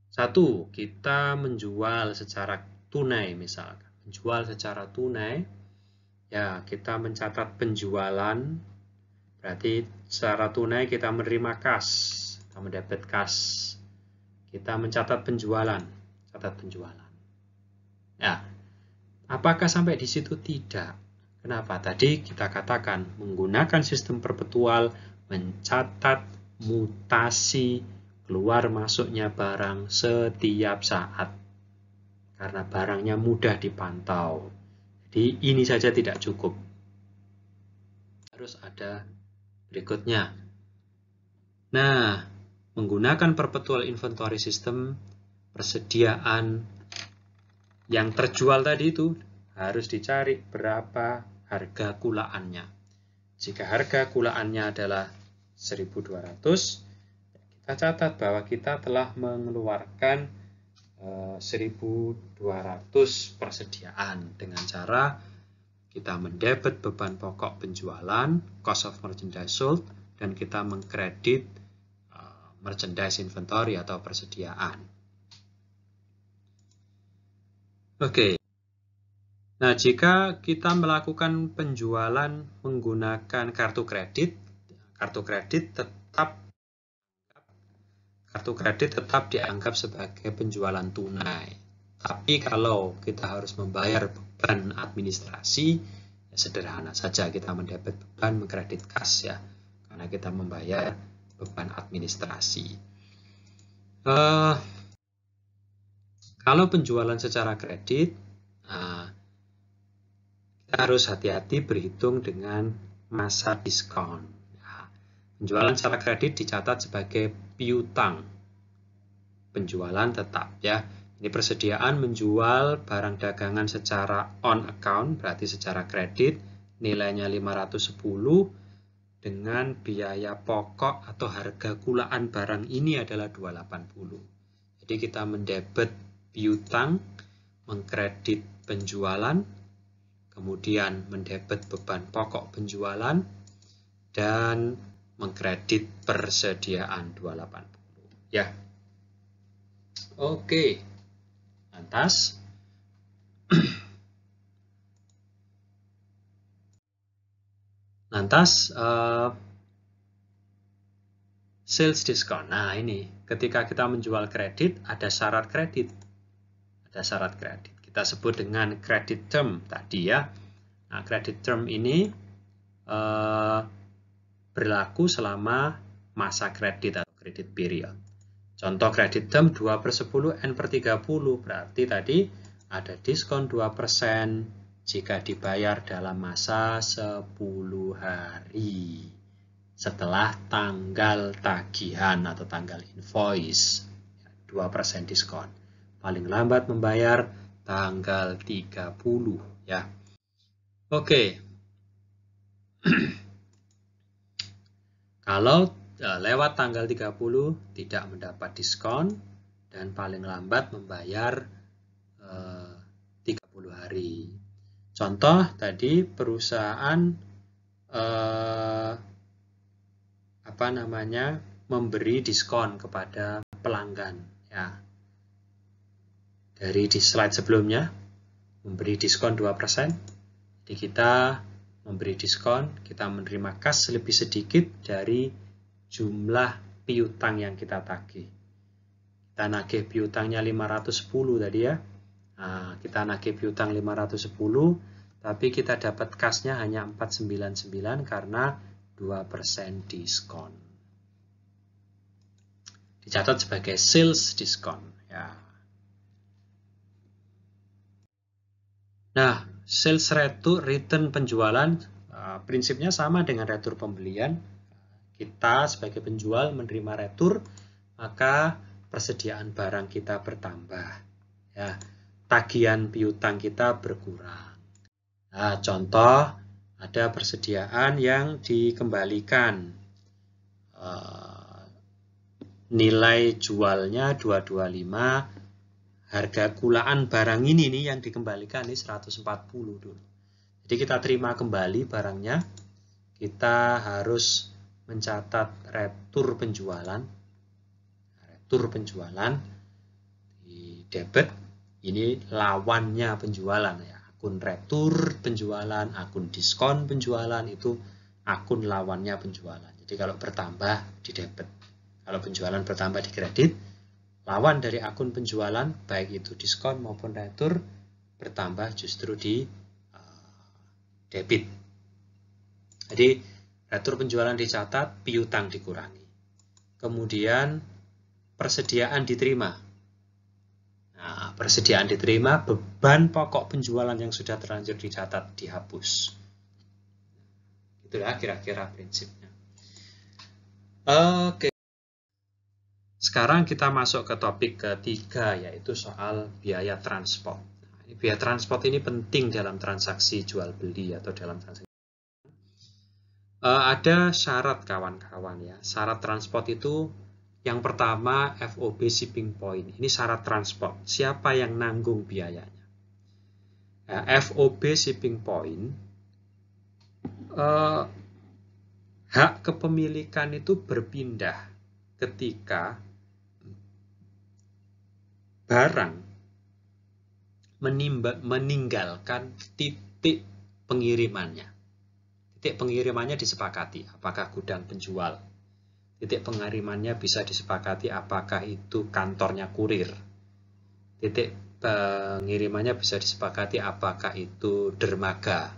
satu, kita menjual secara tunai misalkan. Menjual secara tunai, ya kita mencatat penjualan, berarti secara tunai kita menerima kas, kita mendebet kas. Kita mencatat penjualan, catat penjualan. Ya, apakah sampai di situ? Tidak. Kenapa? Tadi kita katakan menggunakan sistem perpetual mencatat mutasi keluar masuknya barang setiap saat. Karena barangnya mudah dipantau. Jadi ini saja tidak cukup. Harus ada berikutnya. Nah, menggunakan perpetual inventory system, persediaan yang terjual tadi itu harus dicari berapa harga kulaannya. Jika harga kulaannya adalah 1.200, kita catat bahwa kita telah mengeluarkan 1.200 persediaan dengan cara kita mendebit beban pokok penjualan, cost of merchandise sold, dan kita mengkredit merchandise inventory atau persediaan. Oke. Nah, jika kita melakukan penjualan menggunakan kartu kredit tetap dianggap sebagai penjualan tunai. Tapi kalau kita harus membayar beban administrasi, ya sederhana saja kita mendebit beban mengkredit kas ya, karena kita membayar beban administrasi. Kalau penjualan secara kredit, kita harus hati-hati berhitung dengan masa diskon. Penjualan secara kredit dicatat sebagai piutang penjualan tetap ya. Ini persediaan menjual barang dagangan secara on account, berarti secara kredit, nilainya 510 dengan biaya pokok atau harga kulaan barang ini adalah 280. Jadi kita mendebit piutang, mengkredit penjualan, kemudian mendebit beban pokok penjualan, dan mengkredit persediaan 280 ya. Oke. Lantas sales discount. Nah, ini ketika kita menjual kredit ada syarat kredit. Kita sebut dengan credit term tadi ya. Nah, credit term ini berlaku selama masa kredit atau credit period. Contoh kredit term 2/10 N/30, berarti tadi ada diskon 2% jika dibayar dalam masa 10 hari setelah tanggal tagihan atau tanggal invoice. 2% diskon. Paling lambat membayar tanggal 30 ya. Oke. Kalau lewat tanggal 30 tidak mendapat diskon dan paling lambat membayar 30 hari. Contoh tadi perusahaan memberi diskon kepada pelanggan ya. Dari di slide sebelumnya memberi diskon 2%. Jadi kita memberi diskon, kita menerima kas lebih sedikit dari jumlah piutang yang kita tagih. Kita nagih piutangnya 510 tadi ya. Nah, kita nagih piutang 510, tapi kita dapat kasnya hanya 499 karena 2% diskon. Dicatat sebagai sales diskon ya. Nah, sales return penjualan prinsipnya sama dengan retur pembelian. Kita sebagai penjual menerima retur, maka persediaan barang kita bertambah. Ya, tagihan piutang kita berkurang. Nah, contoh ada persediaan yang dikembalikan. Nilai jualnya 225, harga kulaan barang ini nih yang dikembalikan ini 140 dulu. Jadi kita terima kembali barangnya, kita harus mencatat retur penjualan di debit, ini lawannya penjualan ya, akun retur penjualan, akun diskon penjualan itu akun lawannya penjualan. Jadi kalau bertambah di debit, kalau penjualan bertambah di kredit, lawan dari akun penjualan baik itu diskon maupun retur bertambah justru di debit. Jadi retur penjualan dicatat, piutang dikurangi. Kemudian persediaan diterima. Nah, persediaan diterima, beban pokok penjualan yang sudah terlanjur dicatat dihapus. Itulah kira-kira prinsipnya. Oke. sekarang kita masuk ke topik ketiga, yaitu soal biaya transport. Nah, biaya transport ini penting dalam transaksi jual beli atau dalam transaksi. Ada syarat kawan-kawan ya. Syarat transport itu yang pertama FOB shipping point. Ini syarat transport. Siapa yang nanggung biayanya? Nah, FOB shipping point, hak kepemilikan itu berpindah ketika barang meninggalkan titik pengirimannya. Titik pengirimannya disepakati, apakah gudang penjual. Titik pengirimannya bisa disepakati apakah itu kantornya kurir. Titik pengirimannya bisa disepakati apakah itu dermaga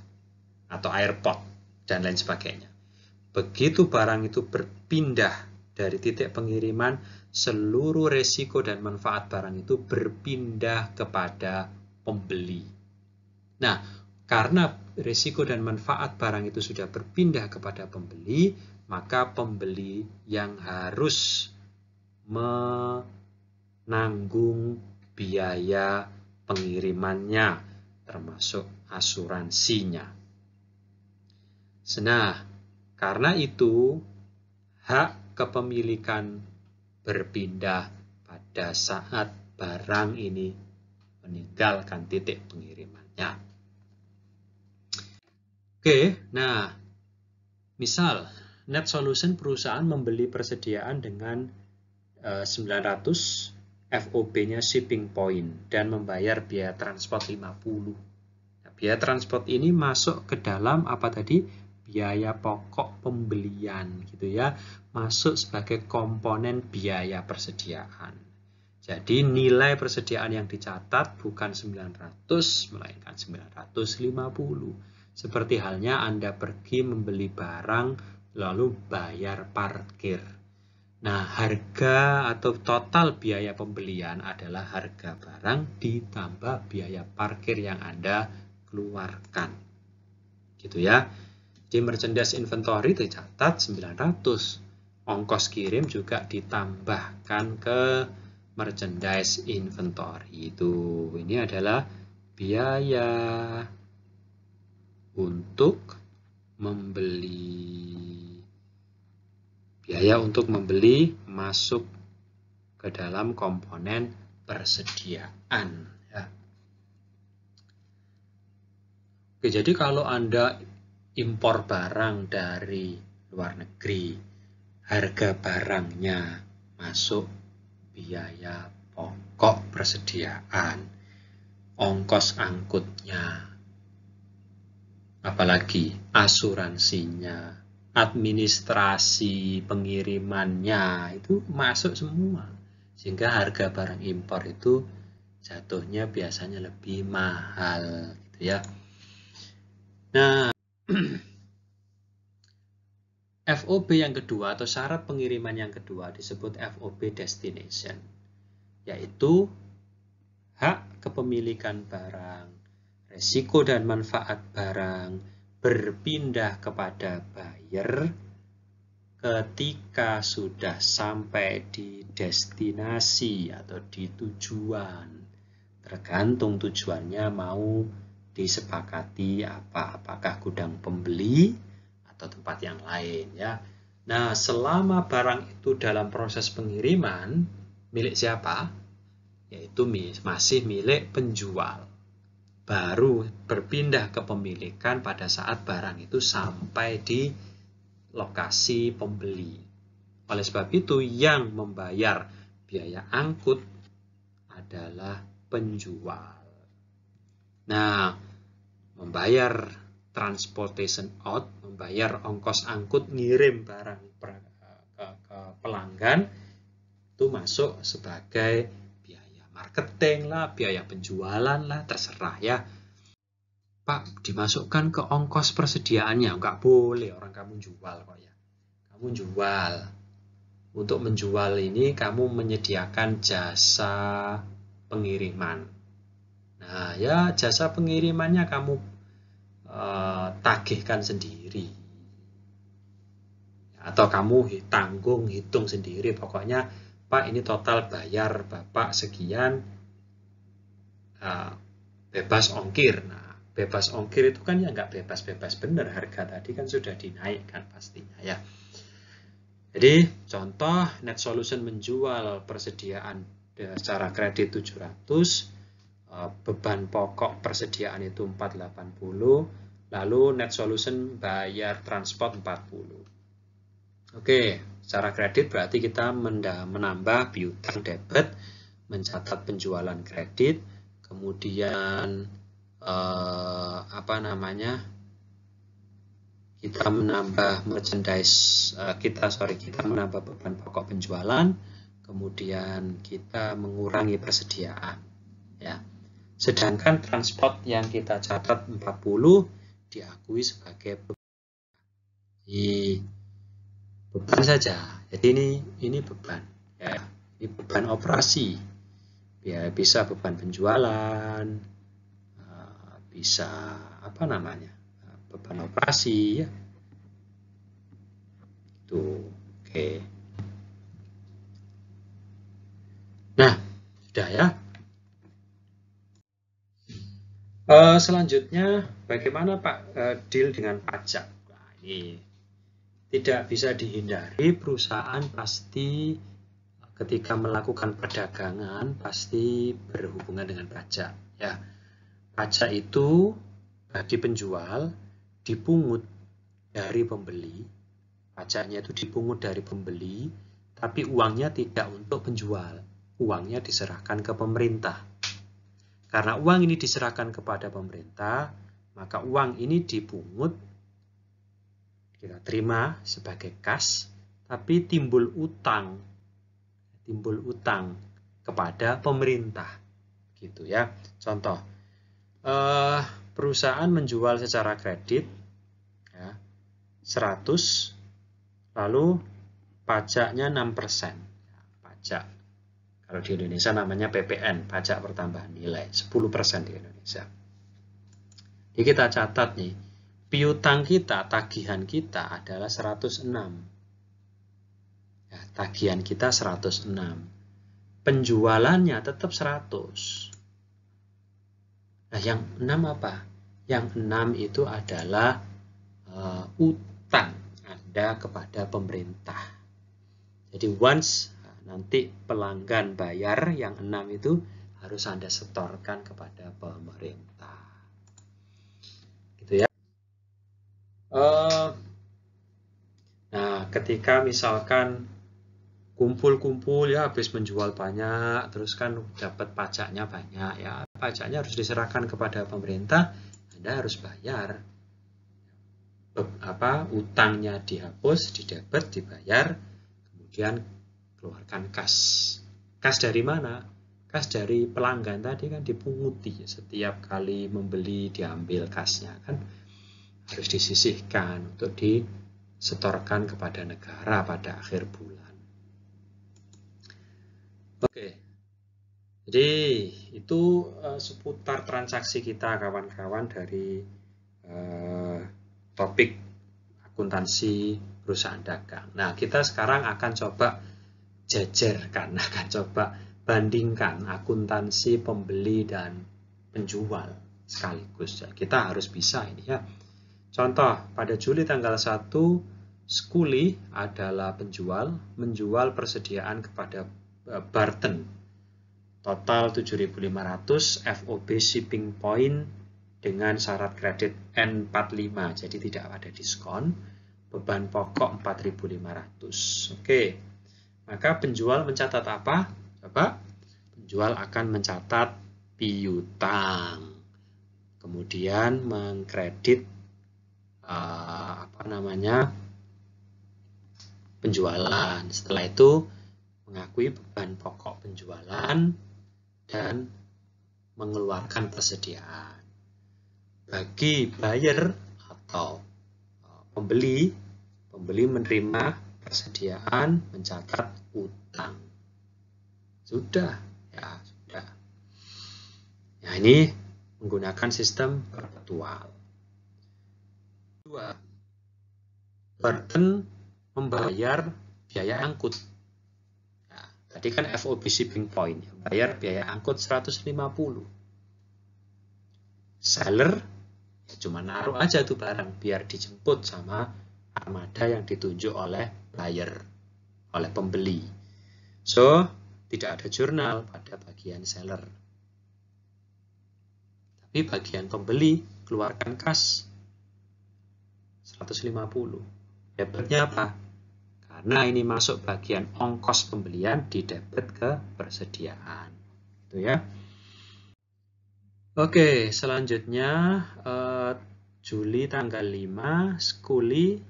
atau airport dan lain sebagainya. Begitu barang itu berpindah dari titik pengiriman, seluruh resiko dan manfaat barang itu berpindah kepada pembeli. Nah, karena resiko dan manfaat barang itu sudah berpindah kepada pembeli, maka pembeli yang harus menanggung biaya pengirimannya, termasuk asuransinya. Nah, karena itu hak kepemilikan berpindah pada saat barang ini meninggalkan titik pengirimannya. Oke, nah misal Net Solution perusahaan membeli persediaan dengan 900 FOB-nya shipping point dan membayar biaya transport 50. Nah, biaya transport ini masuk ke dalam apa tadi? Biaya pokok pembelian gitu ya, masuk sebagai komponen biaya persediaan. Jadi nilai persediaan yang dicatat bukan 900 melainkan 950. Seperti halnya Anda pergi membeli barang lalu bayar parkir. Nah, harga atau total biaya pembelian adalah harga barang ditambah biaya parkir yang Anda keluarkan. Gitu ya. Di merchandise inventory tercatat 900. Ongkos kirim juga ditambahkan ke merchandise inventory itu. Ini adalah biaya untuk membeli. Biaya untuk membeli masuk ke dalam komponen persediaan. Ya. Oke, jadi kalau Anda impor barang dari luar negeri, harga barangnya masuk biaya pokok persediaan, ongkos angkutnya, apalagi asuransinya, administrasi pengirimannya, itu masuk semua. Sehingga harga barang impor itu jatuhnya biasanya lebih mahal gitu ya. Nah, FOB yang kedua atau syarat pengiriman yang kedua disebut FOB destination, yaitu hak kepemilikan barang, resiko dan manfaat barang berpindah kepada buyer ketika sudah sampai di destinasi atau di tujuan. Tergantung tujuannya mau disepakati apa, apakah gudang pembeli atau tempat yang lain ya. Nah, selama barang itu dalam proses pengiriman, milik siapa? Yaitu masih milik penjual. Baru berpindah kepemilikan pada saat barang itu sampai di lokasi pembeli. Oleh sebab itu, yang membayar biaya angkut adalah penjual. Nah, membayar transportation out, membayar ongkos angkut ngirim barang ke pelanggan, itu masuk sebagai biaya marketing lah, biaya penjualan lah, terserah ya. Pak, dimasukkan ke ongkos persediaannya, nggak boleh, orang kamu jual kok ya. Kamu jual. Untuk menjual ini kamu menyediakan jasa pengiriman. Nah ya, jasa pengirimannya kamu tagihkan sendiri. Atau kamu hitung sendiri, pokoknya Pak ini total bayar Bapak sekian, bebas ongkir. Nah, bebas ongkir itu kan ya nggak bebas-bebas bener, harga tadi kan sudah dinaikkan pastinya ya. Jadi contoh net solution menjual persediaan secara kredit 700, beban pokok persediaan itu 480, lalu net solution bayar transport 40. Oke, secara kredit berarti kita menambah piutang debit, mencatat penjualan kredit, kemudian kita menambah merchandise, kita menambah beban pokok penjualan, kemudian kita mengurangi persediaan ya. Sedangkan transport yang kita catat 40 diakui sebagai beban saja. Jadi ini beban ya. Ini beban operasi. Ya, bisa beban penjualan, bisa beban operasi ya. Itu oke. Nah, sudah ya. Selanjutnya bagaimana Pak deal dengan pajak? Nah, ini tidak bisa dihindari, perusahaan pasti ketika melakukan perdagangan pasti berhubungan dengan pajak ya. Pajak itu bagi penjual dipungut dari pembeli, pajaknya itu dipungut dari pembeli, tapi uangnya tidak untuk penjual, uangnya diserahkan ke pemerintah. Karena uang ini diserahkan kepada pemerintah, maka uang ini dipungut, kita terima sebagai kas, tapi timbul utang kepada pemerintah, gitu ya. Contoh, perusahaan menjual secara kredit ya, 100, lalu pajaknya 6%. Pajak kalau di Indonesia namanya PPN, pajak pertambahan nilai, 10% di Indonesia. Jadi kita catat nih, piutang kita, tagihan kita adalah 106. Ya, tagihan kita 106. Penjualannya tetap 100. Nah, yang 6 apa? Yang 6 itu adalah utang Anda kepada pemerintah. Jadi once nanti pelanggan bayar yang 6 itu harus Anda setorkan kepada pemerintah. Gitu ya. Nah, ketika misalkan kumpul-kumpul ya, habis menjual banyak, terus kan dapat pajaknya banyak ya, pajaknya harus diserahkan kepada pemerintah, Anda harus bayar. Utangnya dihapus, didebet, dibayar, kemudian keluarkan kas. Kas dari mana? Kas dari pelanggan tadi kan dipunguti, setiap kali membeli diambil kasnya kan, harus disisihkan untuk disetorkan kepada negara pada akhir bulan. Oke, jadi itu seputar transaksi kita kawan-kawan dari topik akuntansi perusahaan dagang. Nah, kita sekarang akan coba jajarkan, akan coba bandingkan akuntansi pembeli dan penjual sekaligus. Kita harus bisa ini ya. Contoh, pada Juli tanggal 1, Skuli adalah penjual, menjual persediaan kepada Barton. Total 7.500, FOB shipping point dengan syarat kredit N45, jadi tidak ada diskon. Beban pokok 4.500. Oke. Maka penjual mencatat apa? Coba, penjual akan mencatat piutang. Kemudian mengkredit penjualan. Setelah itu mengakui beban pokok penjualan dan mengeluarkan persediaan. Bagi buyer atau pembeli menerima persediaan, mencatat utang. Sudah, ya sudah. Nah, ini menggunakan sistem perpetual. 2. Barton membayar biaya angkut. Nah, Tadi kan FOB shipping point, bayar biaya angkut 150. Seller ya cuma naruh aja tuh barang biar dijemput sama armada yang ditunjuk oleh buyer, oleh pembeli. So, tidak ada jurnal pada bagian seller. Tapi bagian pembeli keluarkan kas 150. Debitnya apa? Karena ini masuk bagian ongkos pembelian di debit ke persediaan. Gitu ya. Oke, selanjutnya Juli tanggal 5, Skuli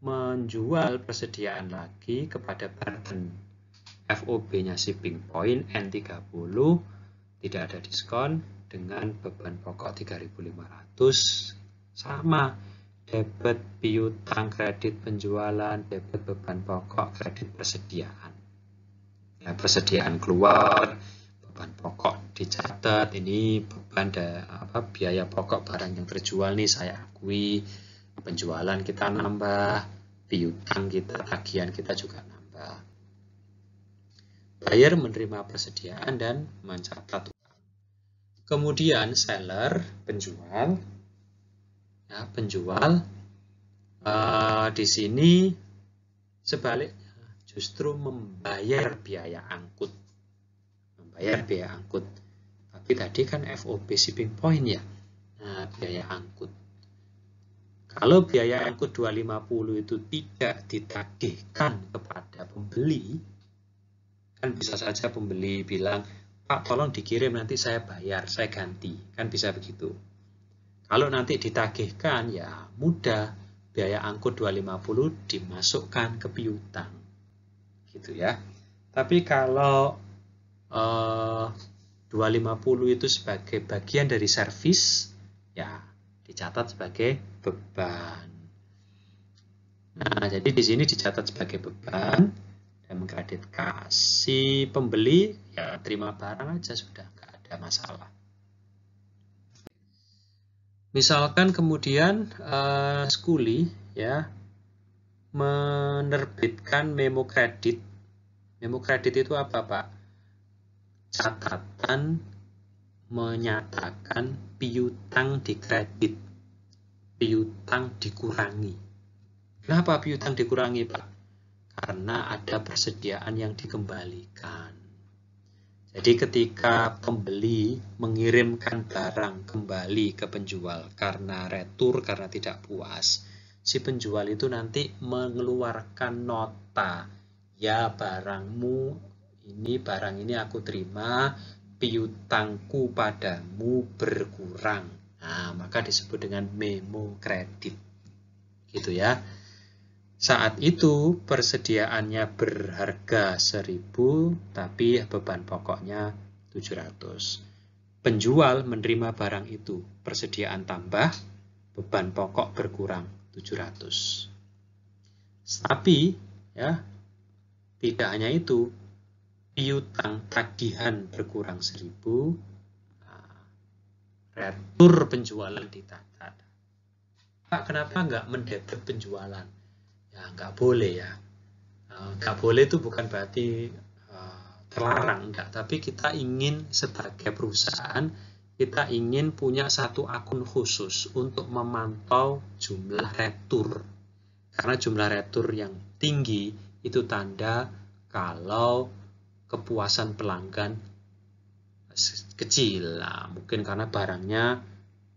menjual persediaan lagi kepada Barton. FOB-nya shipping point N30, tidak ada diskon dengan beban pokok 3.500, sama debit piutang, kredit penjualan, debit beban pokok, kredit persediaan. Ya, persediaan keluar, beban pokok dicatat, ini beban biaya pokok barang yang terjual nih saya akui, penjualan kita nambah, piutang kita, tagihan kita juga nambah. Buyer menerima persediaan dan mencatat. Kemudian seller, penjual, ya, penjual di sini sebaliknya justru membayar biaya angkut. Tapi tadi kan FOB shipping point ya. Nah, biaya angkut. Kalau biaya angkut 250 itu tidak ditagihkan kepada pembeli, kan bisa saja pembeli bilang, Pak tolong dikirim nanti saya bayar, saya ganti. Kan bisa begitu. Kalau nanti ditagihkan ya mudah, biaya angkut 250 dimasukkan ke piutang. Gitu ya. Tapi kalau 250 itu sebagai bagian dari servis, ya dicatat sebagai beban. Nah, jadi di sini dicatat sebagai beban dan mengkredit kas. Si pembeli ya terima barang aja sudah, nggak ada masalah. Misalkan kemudian Skuli ya menerbitkan memo kredit. Memo kredit itu apa, Pak? Catatan menyatakan piutang dikredit, piutang dikurangi. Kenapa piutang dikurangi, Pak? Karena ada persediaan yang dikembalikan. Jadi ketika pembeli mengirimkan barang kembali ke penjual karena retur, karena tidak puas, si penjual itu nanti mengeluarkan nota, ya barangmu ini, barang ini aku terima, piutangku padamu berkurang. Nah, maka disebut dengan memo kredit. Gitu ya. Saat itu persediaannya berharga 1.000, tapi beban pokoknya 700. Penjual menerima barang itu, persediaan tambah, beban pokok berkurang 700. Tapi ya, tidak hanya itu, piutang tagihan berkurang 1.000, retur penjualan dicatat. Pak, kenapa nggak mendebit penjualan? Ya, nggak boleh ya. Nggak boleh itu bukan berarti terlarang, enggak. Tapi kita ingin sebagai perusahaan, kita ingin punya satu akun khusus untuk memantau jumlah retur. Karena jumlah retur yang tinggi itu tanda kalau kepuasan pelanggan kecil. Nah, mungkin karena barangnya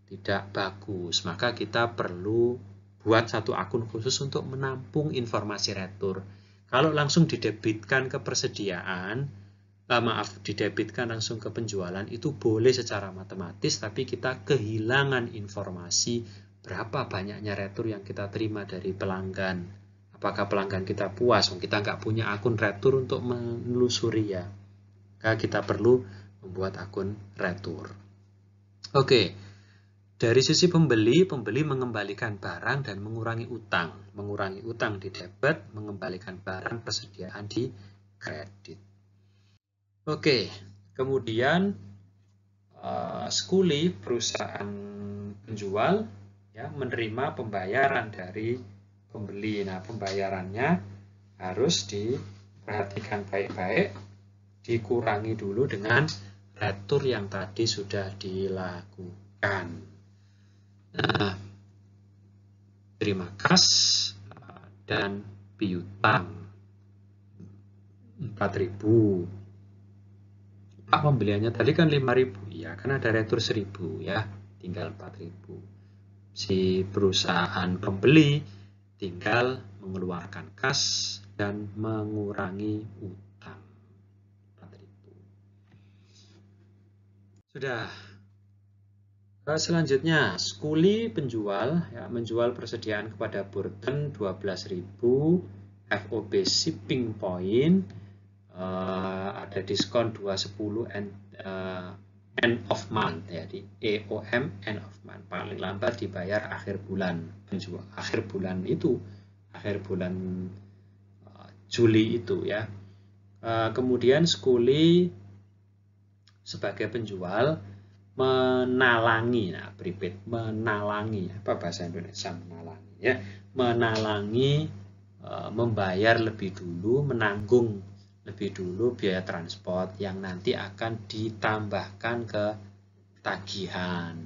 tidak bagus, maka kita perlu buat satu akun khusus untuk menampung informasi retur. Kalau langsung didebitkan ke persediaan, didebitkan langsung ke penjualan, itu boleh secara matematis, tapi kita kehilangan informasi berapa banyaknya retur yang kita terima dari pelanggan. Apakah pelanggan kita puas? Kita nggak punya akun retur untuk menelusuri ya. Maka kita perlu membuat akun retur. Oke. Dari sisi pembeli mengembalikan barang dan mengurangi utang. Mengurangi utang di debit, mengembalikan barang persediaan di kredit. Oke, kemudian Skuli, perusahaan penjual, ya, menerima pembayaran dari pembeli. Nah, pembayarannya harus diperhatikan baik-baik. dikurangi dulu dengan retur yang tadi sudah dilakukan. Nah, terima kas dan piutang 4.000. Pak, pembeliannya tadi kan 5.000, ya kan ada retur 1.000 ya, tinggal 4.000. Si perusahaan pembeli tinggal mengeluarkan kas dan mengurangi utang 4.000. Sudah. Selanjutnya, skuli penjual ya, menjual persediaan kepada Burton 12.000, FOB shipping point, ada diskon 210 end of month ya, di EOM end of month, paling lambat dibayar akhir bulan penjual, akhir bulan Juli itu ya. Kemudian skuli sebagai penjual menalangi, nah prepaid menalangi, apa bahasa Indonesia menalangi ya, menalangi, membayar lebih dulu, menanggung lebih dulu biaya transport yang nanti akan ditambahkan ke tagihan.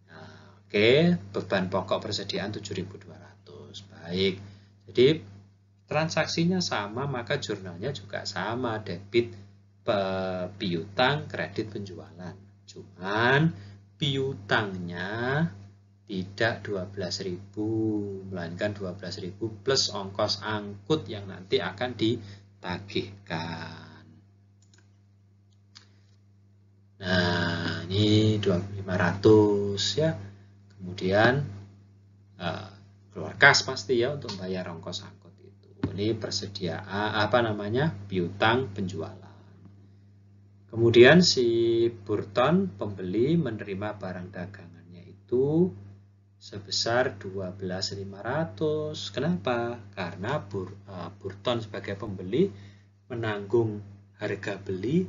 Nah, oke, beban pokok persediaan 7.200. Baik. Jadi transaksinya sama, maka jurnalnya juga sama, debit piutang, kredit penjualan. Cuman piutangnya tidak 12.000, melainkan 12.000 plus ongkos angkut yang nanti akan ditagihkan. Nah, ini 2.500 ya. Kemudian keluar kas pasti ya untuk bayar ongkos angkut itu. Ini persediaan piutang penjualan. Kemudian si Burton pembeli menerima barang dagangannya itu sebesar 12.500. Kenapa? Karena Burton sebagai pembeli menanggung harga beli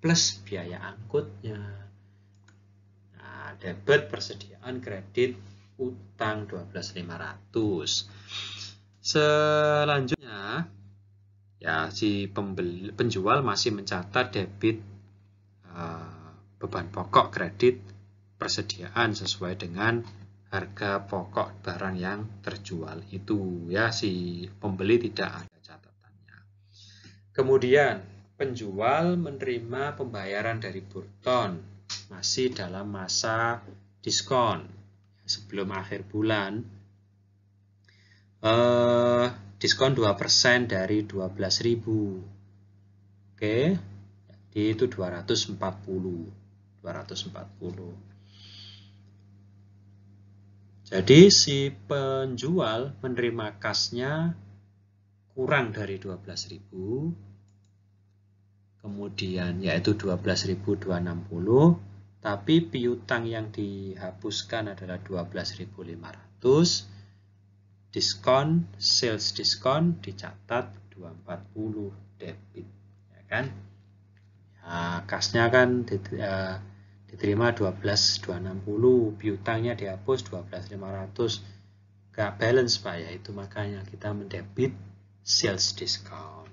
plus biaya angkutnya. Nah, debit persediaan, kredit utang 12.500. Selanjutnya ya si penjual masih mencatat debit beban pokok, kredit persediaan sesuai dengan harga pokok barang yang terjual itu ya, si pembeli tidak ada catatannya. Kemudian penjual menerima pembayaran dari Burton masih dalam masa diskon sebelum akhir bulan, diskon 2% dari 12.000. Oke, itu 240. Jadi si penjual menerima kasnya kurang dari 12.000, kemudian yaitu 12.260, tapi piutang yang dihapuskan adalah 12.500, diskon, sales diskon dicatat 240 debit, ya kan? Nah, kasnya kan diterima 12.260, piutangnya dihapus 12.500, gak balance Pak ya, itu makanya kita mendebit sales discount.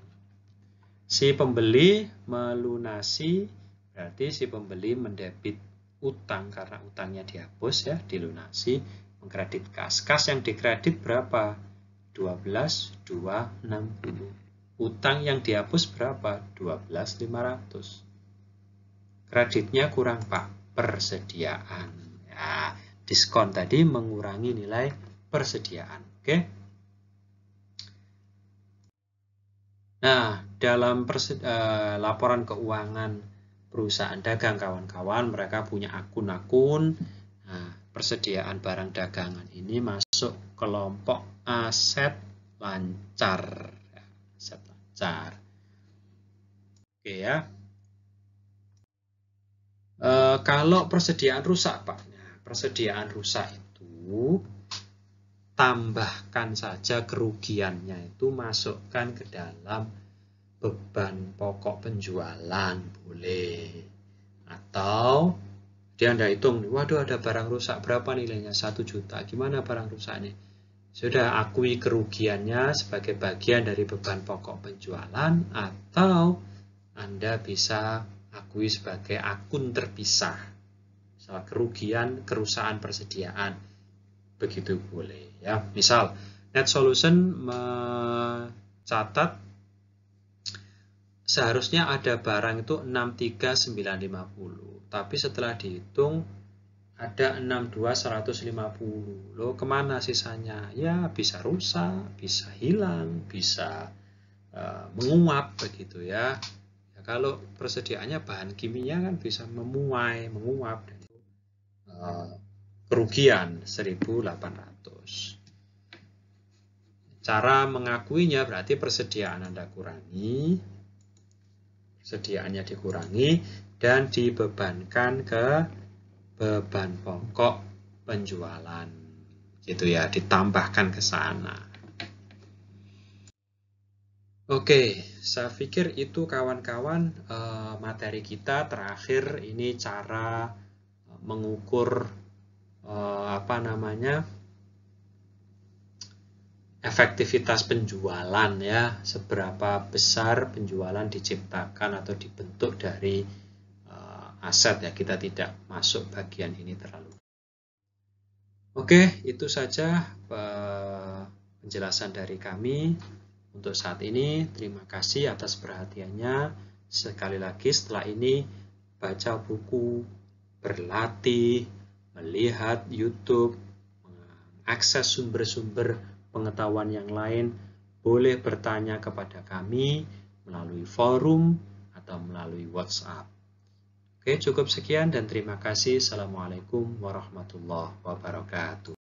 Si pembeli melunasi, berarti si pembeli mendebit utang karena utangnya dihapus ya, dilunasi, mengkredit kas. Kas yang dikredit berapa? 12.260. Utang yang dihapus berapa? 12.500. Kreditnya kurang Pak, persediaan. Ya, diskon tadi mengurangi nilai persediaan. Oke. Nah, dalam laporan keuangan perusahaan dagang kawan-kawan, mereka punya akun-akun. Nah, persediaan barang dagangan ini masuk kelompok aset lancar. Aset lancar. Oke ya. Kalau persediaan rusak Pak, nah, persediaan rusak itu tambahkan saja kerugiannya itu, masukkan ke dalam beban pokok penjualan boleh, atau dia Anda hitung, waduh ada barang rusak berapa nilainya, 1 juta, gimana barang rusak ini, sudah akui kerugiannya sebagai bagian dari beban pokok penjualan, atau Anda bisa akui sebagai akun terpisah. Misal kerugian, kerusakan persediaan. Begitu boleh ya. Misal NetSolution mencatat seharusnya ada barang itu 63950, tapi setelah dihitung ada 62150. Loh, kemana sisanya? Ya, bisa rusak, bisa hilang, bisa menguap begitu ya. Ya. Kalau persediaannya bahan kimia kan bisa menguap dan itu kerugian 1.800. Cara mengakuinya berarti persediaan Anda kurangi, persediaannya dikurangi dan dibebankan ke beban pokok penjualan. Gitu ya, ditambahkan ke sana. Oke, saya pikir itu kawan-kawan materi kita terakhir. Ini cara mengukur efektivitas penjualan ya, seberapa besar penjualan diciptakan atau dibentuk dari aset ya. Kita tidak masuk bagian ini terlalu. Oke, itu saja penjelasan dari kami untuk saat ini. Terima kasih atas perhatiannya. Sekali lagi setelah ini baca buku, berlatih, melihat YouTube, mengakses sumber-sumber pengetahuan yang lain, boleh bertanya kepada kami melalui forum atau melalui WhatsApp. Oke, cukup sekian dan terima kasih. Assalamualaikum warahmatullahi wabarakatuh.